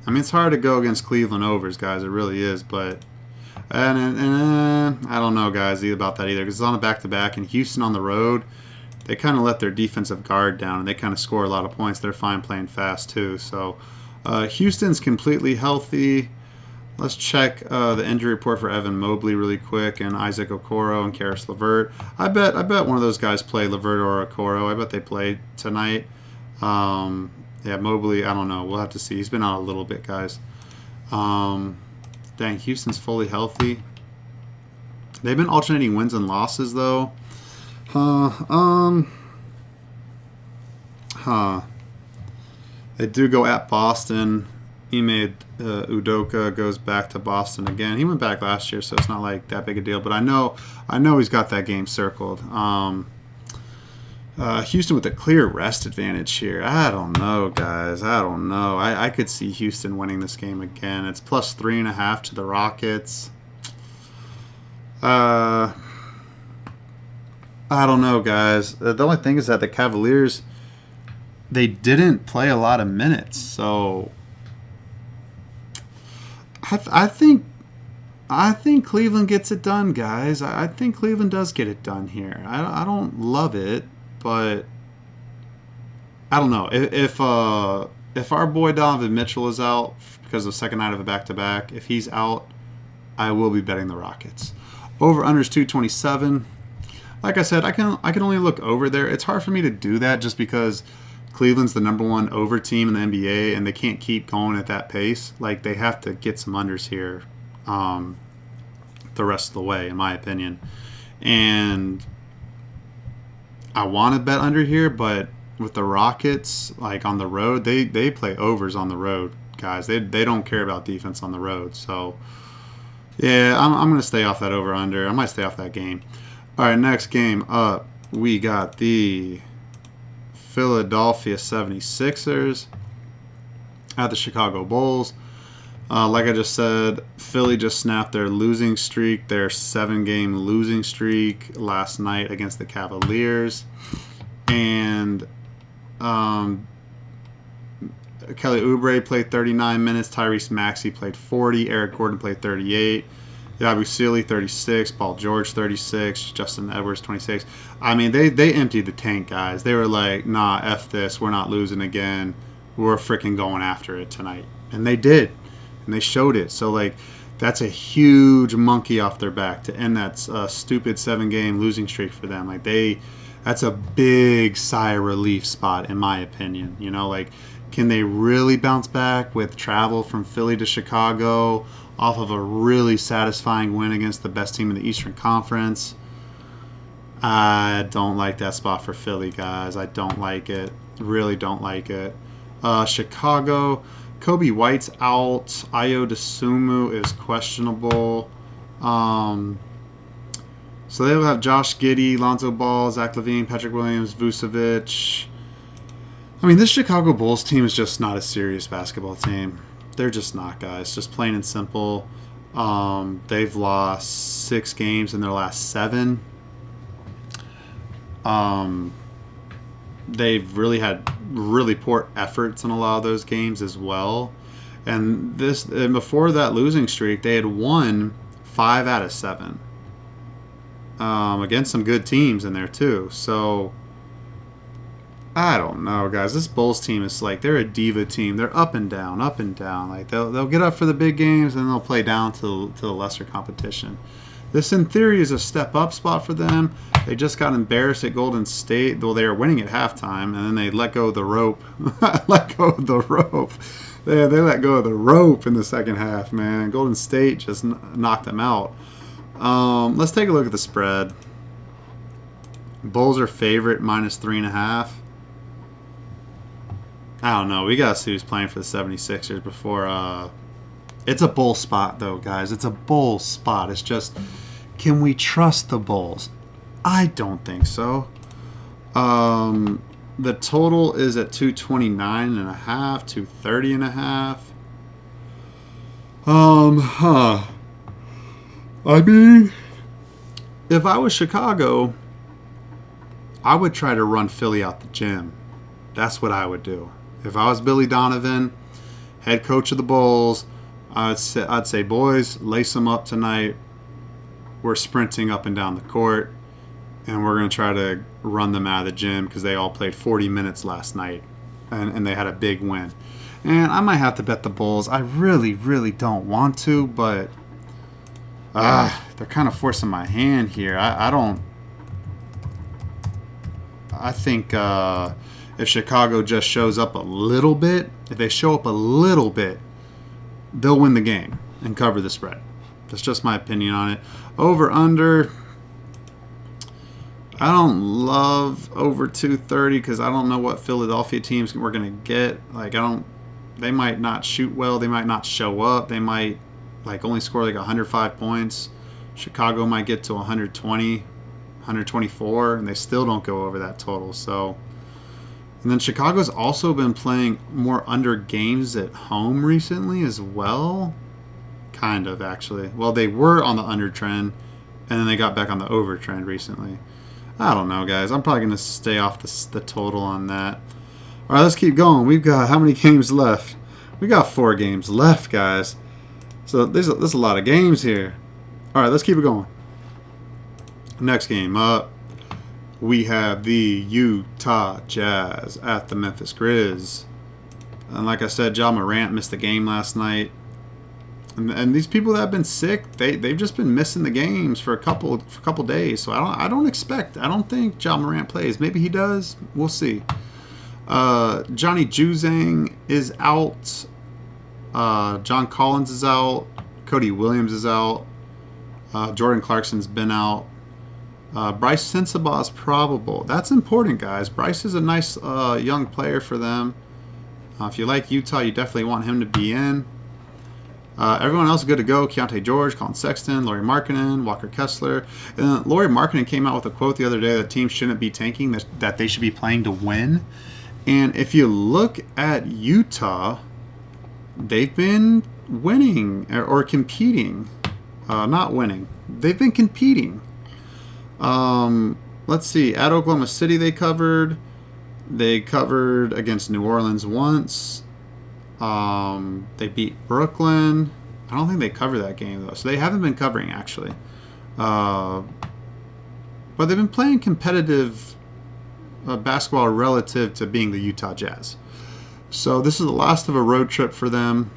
I mean, it's hard to go against Cleveland overs, guys. It really is, but I don't know, guys, about that either, because it's on a back-to-back, and Houston on the road, they kind of let their defensive guard down, and they kind of score a lot of points. They're fine playing fast too. So Houston's completely healthy. Let's check the injury report for Evan Mobley really quick, and Isaac Okoro and Karis LeVert. I bet one of those guys play, LeVert or Okoro. I bet they play tonight. Yeah, Mobley, I don't know. We'll have to see. He's been out a little bit, guys. Dang, Houston's fully healthy. They've been alternating wins and losses, though. They do go at Boston. Ime Udoka goes back to Boston again. He went back last year, so it's not like that big a deal. But I know he's got that game circled. Houston with a clear rest advantage here. I don't know, guys. I don't know. I could see Houston winning this game again. It's plus 3.5 to the Rockets. I don't know, guys. The only thing is that the Cavaliers, they didn't play a lot of minutes, so I think Cleveland gets it done, guys. I think Cleveland does get it done here. I don't love it, but I don't know. If our boy Donovan Mitchell is out because of the second night of a back-to-back, if he's out, I will be betting the Rockets. Over/under is 227. Like I said, I can only look over there. It's hard for me to do that just because Cleveland's the #1 over team in the NBA, and they can't keep going at that pace. Like, they have to get some unders here the rest of the way, in my opinion. And I want to bet under here, but with the Rockets, like on the road, they play overs on the road, guys. They don't care about defense on the road. So, yeah, I'm going to stay off that over-under. I might stay off that game. All right, next game up, we got the Philadelphia 76ers at the Chicago Bulls. Like I just said, Philly just snapped their losing streak, their 7-game losing streak last night against the Cavaliers. And Kelly Oubre played 39 minutes. Tyrese Maxey played 40. Eric Gordon played 38. Yabusele 36, Paul George 36, Justin Edwards 26. I mean, they emptied the tank, guys. They were like, nah, F this. We're not losing again. We're freaking going after it tonight. And they did. And they showed it. So, like, That's a huge monkey off their back to end that stupid 7-game losing streak for them. Like that's a big sigh of relief spot in my opinion. You know, like can they really bounce back with travel from Philly to Chicago off of a really satisfying win against the best team in the Eastern Conference? I don't like that spot for Philly, guys. I don't like it. Really don't like it. Chicago. Kobe White's out. Ayo Dosunmu is questionable. So they'll have Josh Giddey, Lonzo Ball, Zach LaVine, Patrick Williams, Vucevic. I mean, this Chicago Bulls team is just not a serious basketball team. They're just not, guys. Just plain and simple. They've lost 6 games in their last 7. They've really had really poor efforts in a lot of those games as well. And before that losing streak, they had won 5 out of 7 against some good teams in there too. So I don't know, guys. This Bulls team is like they're a diva team. They're up and down, up and down. Like they'll get up for the big games and they'll play down to the lesser competition. This, in theory, is a step-up spot for them. They just got embarrassed at Golden State. Well, they were winning at halftime, and then they let go of the rope. Let go of the rope. They let go of the rope in the second half, man. Golden State just knocked them out. Let's take a look at the spread. Bulls are favorite, -3.5. I don't know. We got to see who's playing for the 76ers before... It's a bull spot, though, guys. It's a bull spot. It's just, can we trust the Bulls? I don't think so. The total is at 229.5, 230.5. I mean, if I was Chicago, I would try to run Philly out the gym. That's what I would do. If I was Billy Donovan, head coach of the Bulls, I'd say, boys, lace them up tonight. We're sprinting up and down the court, and we're going to try to run them out of the gym because they all played 40 minutes last night, and they had a big win. And I might have to bet the Bulls. I really, really don't want to, but they're kind of forcing my hand here. I think if Chicago just shows up a little bit, if they show up a little bit, they'll win the game and cover the spread. That's just my opinion on it. Over, under. I don't love over 230 because I don't know what Philadelphia teams we're going to get. They might not shoot well. They might not show up. They might only score 105 points. Chicago might get to 120, 124, and they still don't go over that total. So... And then Chicago's also been playing more under games at home recently as well. Kind of, actually. Well, they were on the under trend, and then they got back on the over trend recently. I don't know, guys. I'm probably going to stay off the total on that. All right, let's keep going. We've got how many games left? We got 4 games left, guys. So there's a lot of games here. All right, let's keep it going. Next game up. We have the Utah Jazz at the Memphis Grizz. And like I said, Ja Morant missed the game last night. And these people that have been sick, they've just been missing the games for a couple days. So I don't think Ja Morant plays. Maybe he does. We'll see. Johnny Juzang is out. John Collins is out. Cody Williams is out. Jordan Clarkson's been out. Bryce Sensabaugh is probable. That's important, guys. Bryce is a nice young player for them. If you like Utah, you definitely want him to be in. Everyone else is good to go. Keontae George, Colin Sexton, Lauri Markkanen, Walker Kessler. And Lauri Markkanen came out with a quote the other day that teams shouldn't be tanking, that they should be playing to win. And if you look at Utah, they've been winning or competing. Not winning. They've been competing. Let's see. At Oklahoma City, they covered. They covered against New Orleans once. They beat Brooklyn. I don't think they covered that game, though. So they haven't been covering, actually. But they've been playing competitive basketball relative to being the Utah Jazz. So this is the last of a road trip for them.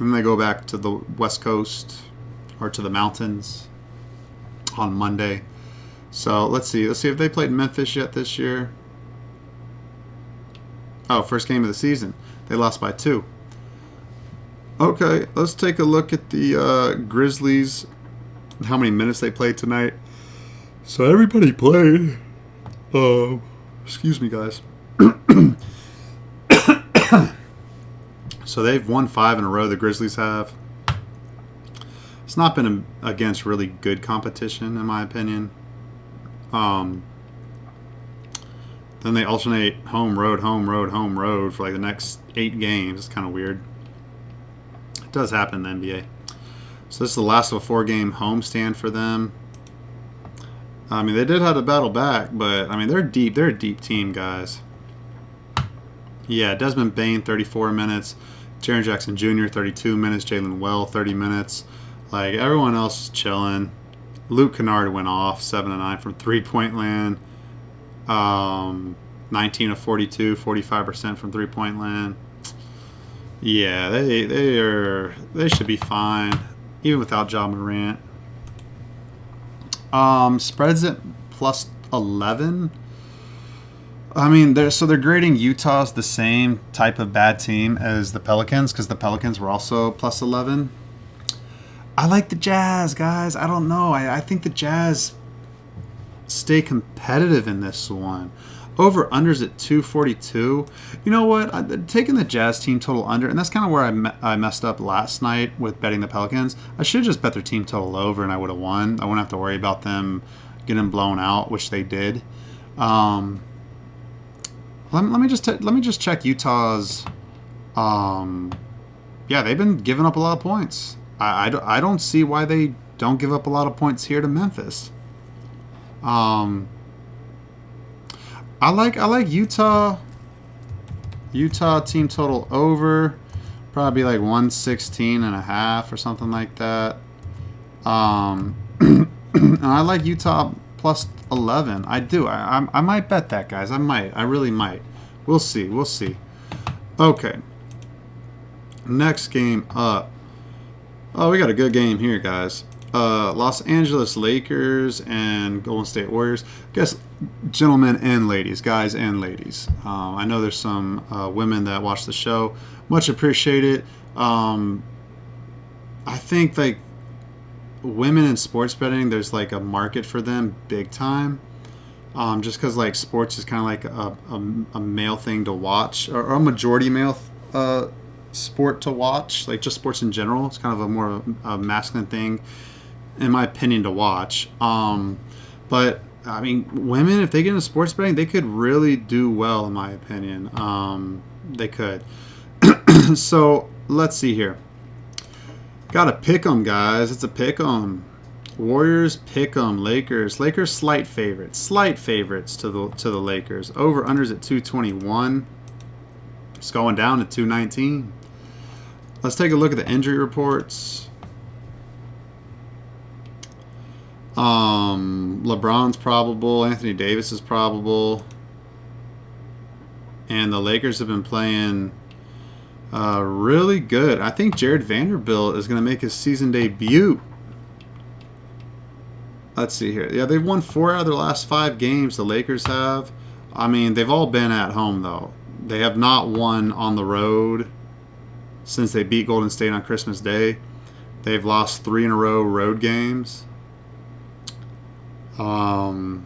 And then they go back to the West Coast or to the mountains on Monday. So let's see. Let's see if they played Memphis yet this year. Oh, first game of the season. They lost by 2. Okay, let's take a look at the Grizzlies. How many minutes they played tonight. So everybody played. Excuse me, guys. So they've won 5 in a row, the Grizzlies have. It's not been against really good competition, in my opinion. Then they alternate home, road, home, road, home, road for like the next 8 games. It's kind of weird. It does happen in the NBA. So this is the last of a 4-game homestand for them. I mean, they did have to battle back, but I mean, they're deep. They're a deep team, guys. Yeah, Desmond Bane, 34 minutes. Jaren Jackson Jr., 32 minutes. Jalen Well, 30 minutes. Like, everyone else is chilling. Luke Kennard went off, 7 of 9 from three-point land. 19 of 42, 45% from three-point land. Yeah, they should be fine, even without Ja Morant. Spreads at plus 11. I mean, they're grading Utah's the same type of bad team as the Pelicans, because the Pelicans were also plus 11. I like the Jazz, guys. I don't know. I think the Jazz stay competitive in this one. Over-unders at 242. You know what? Taking the Jazz team total under, and that's kind of where I messed up last night with betting the Pelicans. I should have just bet their team total over, and I would have won. I wouldn't have to worry about them getting blown out, which they did. Let me just check Utah's. Yeah, they've been giving up a lot of points. I don't see why they don't give up a lot of points here to Memphis. I like Utah. Utah team total over, probably like 116.5 or something like that. And I like Utah plus 11. I do. I might bet that, guys. I might. I really might. We'll see. We'll see. Okay. Next game up. Oh, we got a good game here, guys. Los Angeles Lakers and Golden State Warriors. I guess, gentlemen and ladies, guys and ladies. I know there's some women that watch the show. Much appreciated. I think like women in sports betting, there's like a market for them big time. Just because like sports is kind of like a male thing to watch, or a majority male sport to watch. Like just sports in general, it's kind of a more masculine thing, in my opinion, to watch. But I mean, women, if they get into sports betting, they could really do well, in my opinion. They could. So let's see here. Got to pick 'em, guys. It's a pick 'em. Warriors pick 'em. Lakers slight favorites. Slight favorites to the Lakers. Over unders at 221. It's going down to 219. Let's take a look at the injury reports. LeBron's probable. Anthony Davis is probable. And the Lakers have been playing really good. I think Jared Vanderbilt is going to make his season debut. Let's see here. Yeah, they've won 4 out of their last 5 games. The Lakers have. I mean, they've all been at home, though. They have not won on the road since they beat Golden State on Christmas Day. They've lost 3 in a row road games. And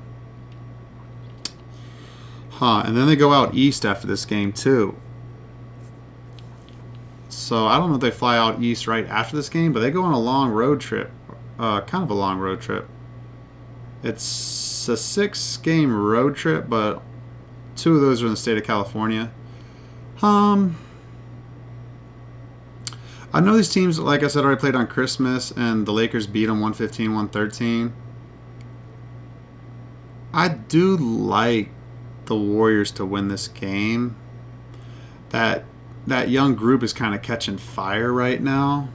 then they go out east after this game, too. So I don't know if they fly out east right after this game, but they go on a long road trip. Kind of a long road trip. It's a 6-game road trip, but 2 of those are in the state of California. I know these teams, like I said, already played on Christmas, and the Lakers beat them 115-113. I do like the Warriors to win this game. That young group is kind of catching fire right now.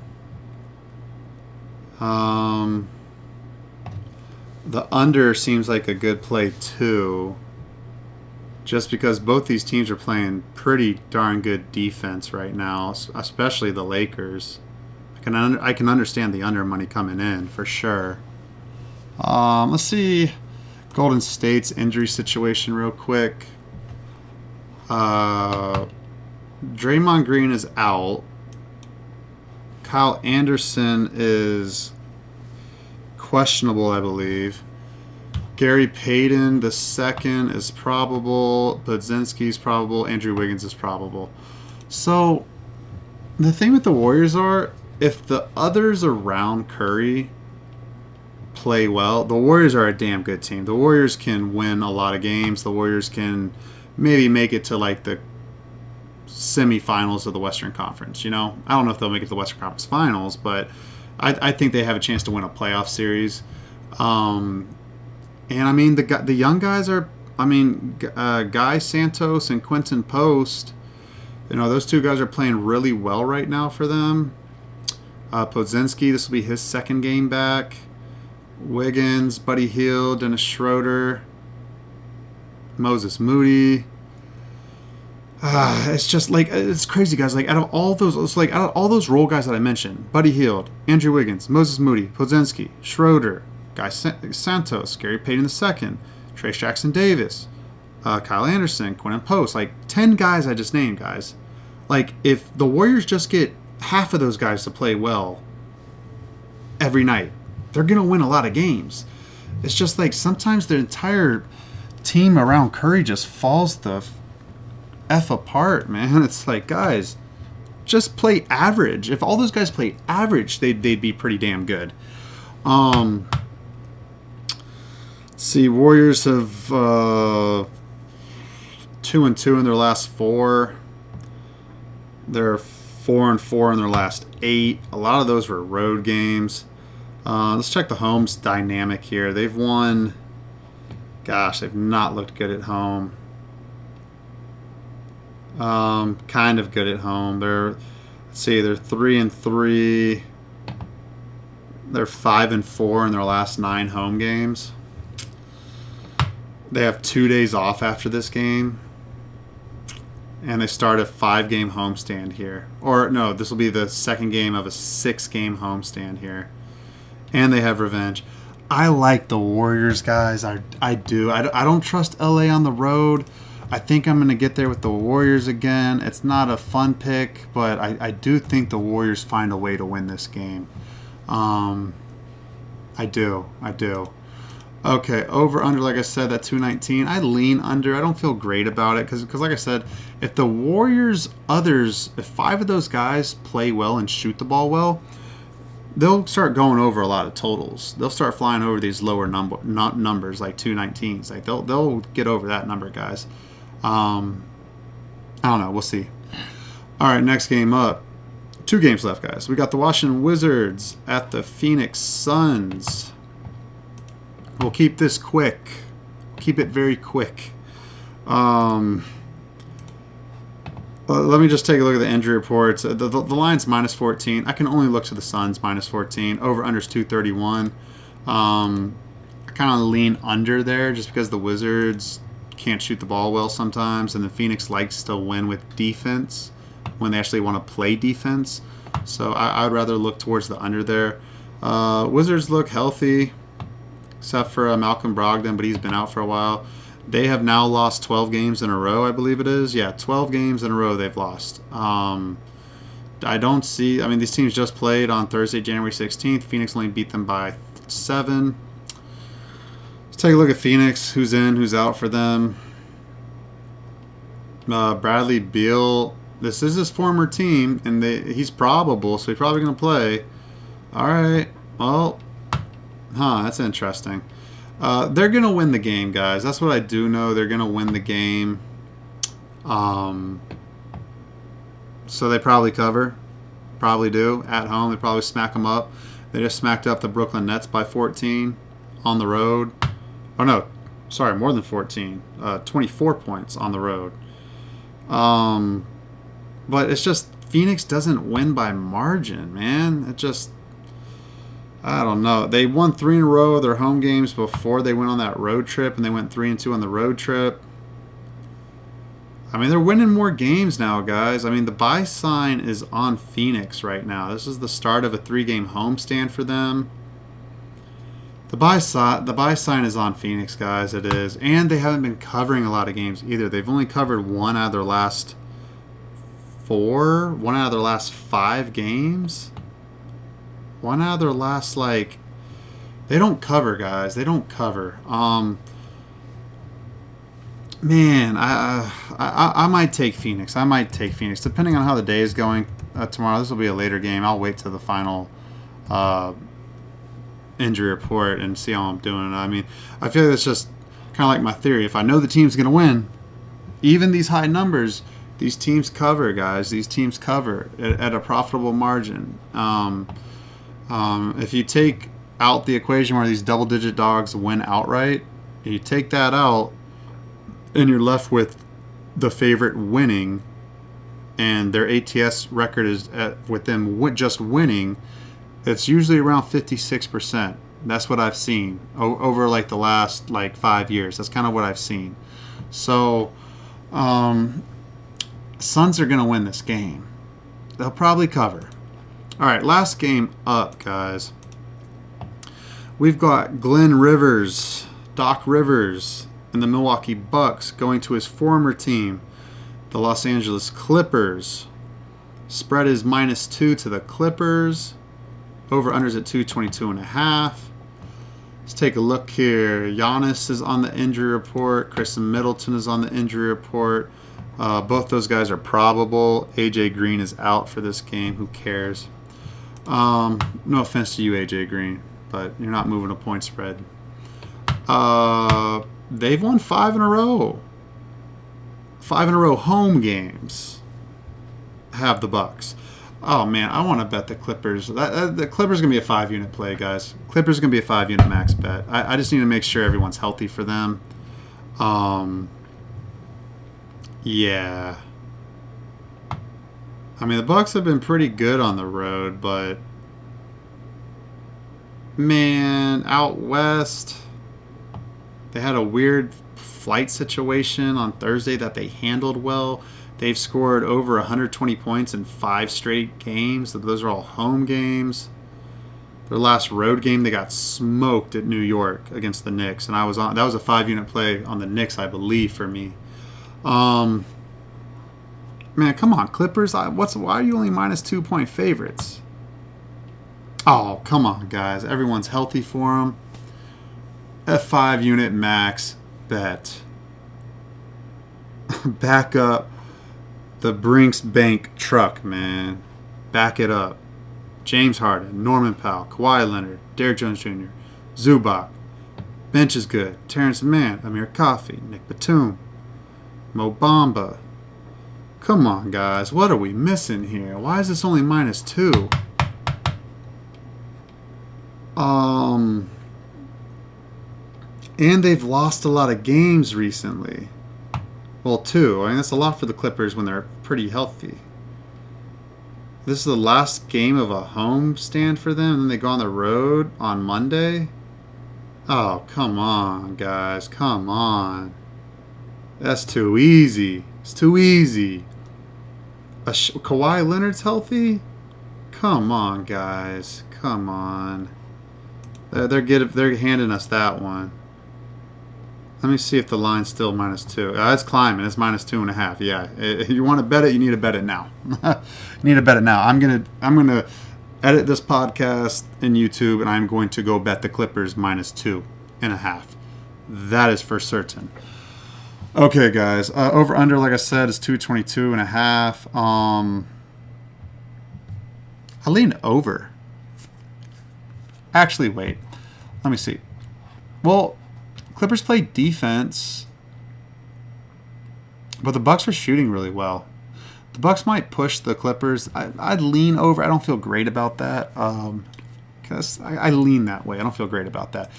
The under seems like a good play too, just because both these teams are playing pretty darn good defense right now, especially the Lakers. I can understand the under money coming in for sure. Let's see Golden State's injury situation real quick. Draymond Green is out. Kyle Anderson is questionable, I believe. Gary Payton the second is probable. Budzinski's probable. Andrew Wiggins is probable. So the thing with the Warriors are, if the others around Curry play well, the Warriors are a damn good team. The Warriors can win a lot of games. The Warriors can maybe make it to like the semifinals of the Western Conference. You know, I don't know if they'll make it to the Western Conference Finals, but I think they have a chance to win a playoff series. And I mean the young guys are. I mean, Guy Santos and Quentin Post. You know, those two guys are playing really well right now for them. Podzinski, this will be his second game back. Wiggins, Buddy Hield, Dennis Schroeder, Moses Moody. It's just like, it's crazy, guys. Like, out of all those role guys that I mentioned, Buddy Hield, Andrew Wiggins, Moses Moody, Podzinski, Schroeder, Guy Santos, Gary Payton II, Trace Jackson Davis, Kyle Anderson, Quentin Post, like 10 guys I just named, guys. Like, if the Warriors just get half of those guys to play well every night, they're going to win a lot of games. It's just like sometimes the entire team around Curry just falls the F apart, man. It's like, guys, just play average. If all those guys played average, they'd be pretty damn good. Let's see, Warriors have 2-2 in their last 4. They're 4-4 in their last 8. A lot of those were road games. Let's check the home's dynamic here. They've won. Gosh, they've not looked good at home. Kind of good at home. They're 3-3. They're 5-4 in their last 9 home games. They have 2 days off after this game. And they start a 5-game homestand here. Or, no, this will be the second game of a 6-game homestand here. And they have revenge. I like the Warriors, guys. I do. I don't trust LA on the road. I think I'm going to get there with the Warriors again. It's not a fun pick, but I do think the Warriors find a way to win this game. I do. Okay, over, under, like I said, that 219. I lean under. I don't feel great about it because like I said, if the Warriors if 5 of those guys play well and shoot the ball well, they'll start going over a lot of totals. They'll start flying over these lower numbers like 219s. Like they'll get over that number, guys. I don't know. We'll see. All right, next game up. 2 games left, guys. We got the Washington Wizards at the Phoenix Suns. We'll keep this quick. Keep it very quick. Let me just take a look at the injury reports. The line's -14. I can only look to the Suns, -14. Over-under's 231. I kind of lean under there just because the Wizards can't shoot the ball well sometimes, and the Phoenix likes to win with defense when they actually want to play defense. So I'd rather look towards the under there. Wizards look healthy, except for Malcolm Brogdon, but he's been out for a while. They have now lost 12 games in a row, I believe it is. Yeah, 12 games in a row they've lost. I don't see... I mean, these teams just played on Thursday, January 16th. Phoenix only beat them by 7. Let's take a look at Phoenix. Who's in, who's out for them. Bradley Beal. This is his former team, and he's probable, so he's probably going to play. All right. Well, that's interesting. They're going to win the game, guys. That's what I do know. They're going to win the game. So they probably cover. Probably do. At home, they probably smack them up. They just smacked up the Brooklyn Nets by 14 on the road. Oh, no. Sorry, more than 14. 24 points on the road. But it's just Phoenix doesn't win by margin, man. It just... I don't know. They won 3 in a row of their home games before they went on that road trip, and they went 3-2 on the road trip. I mean, they're winning more games now, guys. I mean, the buy sign is on Phoenix right now. This is the start of a 3-game homestand for them. The buy sign is on Phoenix, guys. It is. And they haven't been covering a lot of games either. They've only covered one out of their last 5 games. One out of their last, like... They don't cover, guys. They don't cover. Man, I might take Phoenix. Depending on how the day is going tomorrow. This will be a later game. I'll wait till the final injury report and see how I'm doing. I mean, I feel like that's just kind of like my theory. If I know the team's going to win, even these high numbers, these teams cover, guys. These teams cover at a profitable margin. If you take out the equation where these double-digit dogs win outright, you take that out, and you're left with the favorite winning, and their ATS record is with them just winning. It's usually around 56%. That's what I've seen over like the last 5 years. That's kind of what I've seen. So, Suns are gonna win this game. They'll probably cover. All right, last game up, guys. We've got Doc Rivers, and the Milwaukee Bucks going to his former team, the Los Angeles Clippers. Spread is -2 to the Clippers. Over-unders at 222.5. Let's take a look here. Giannis is on the injury report. Chris Middleton is on the injury report. Both those guys are probable. AJ Green is out for this game. Who cares? No offense to you, AJ Green, but you're not moving a point spread. They've won 5 in a row. 5 in a row home games have the Bucks. Oh, man, I want to bet the Clippers. The Clippers going to be a 5-unit play, guys. Clippers going to be a 5-unit max bet. I just need to make sure everyone's healthy for them. Yeah. I mean, the Bucks have been pretty good on the road, but... Man, out west... They had a weird flight situation on Thursday that they handled well. They've scored over 120 points in 5 straight games. Those are all home games. Their last road game, they got smoked at New York against the Knicks, and that was a 5-unit play on the Knicks, I believe, for me. Man, come on, Clippers. Why are you only -2-point favorites? Oh, come on, guys. Everyone's healthy for them. A 5-unit max bet. Back up the Brinks Bank truck, man. Back it up. James Harden, Norman Powell, Kawhi Leonard, Derrick Jones Jr., Zubac. Bench is good. Terrence Mann, Amir Coffey, Nick Batum, Mo Bamba. Come on, guys. What are we missing here? Why is this only -2? And they've lost a lot of games recently. Well, 2. I mean, that's a lot for the Clippers when they're pretty healthy. This is the last game of a home stand for them, and then they go on the road on Monday. Oh, come on, guys. Come on. That's too easy. It's too easy. Kawhi Leonard's healthy? Come on, guys. Come on. They're handing us that one. Let me see if the line's still -2. It's climbing. It's -2.5. Yeah. If you want to bet it, you need to bet it now. You need to bet it now. I'm gonna edit this podcast in YouTube, and I'm going to go bet the Clippers -2.5. That is for certain. Okay, guys. Over under, like I said, is 222.5. I lean over. Actually, wait. Let me see. Well, Clippers play defense, but the Bucks are shooting really well. The Bucks might push the Clippers. I'd lean over. I don't feel great about that. Cause I lean that way. I don't feel great about that.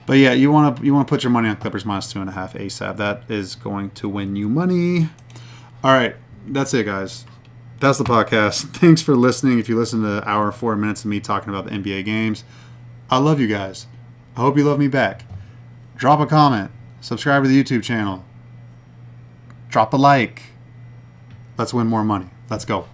But yeah, you want to put your money on Clippers -2.5 ASAP. That is going to win you money. All right, that's it, guys. That's the podcast. Thanks for listening. If you listen to an hour and 4 minutes of me talking about the NBA games, I love you guys. I hope you love me back. Drop a comment. Subscribe to the YouTube channel. Drop a like. Let's win more money. Let's go.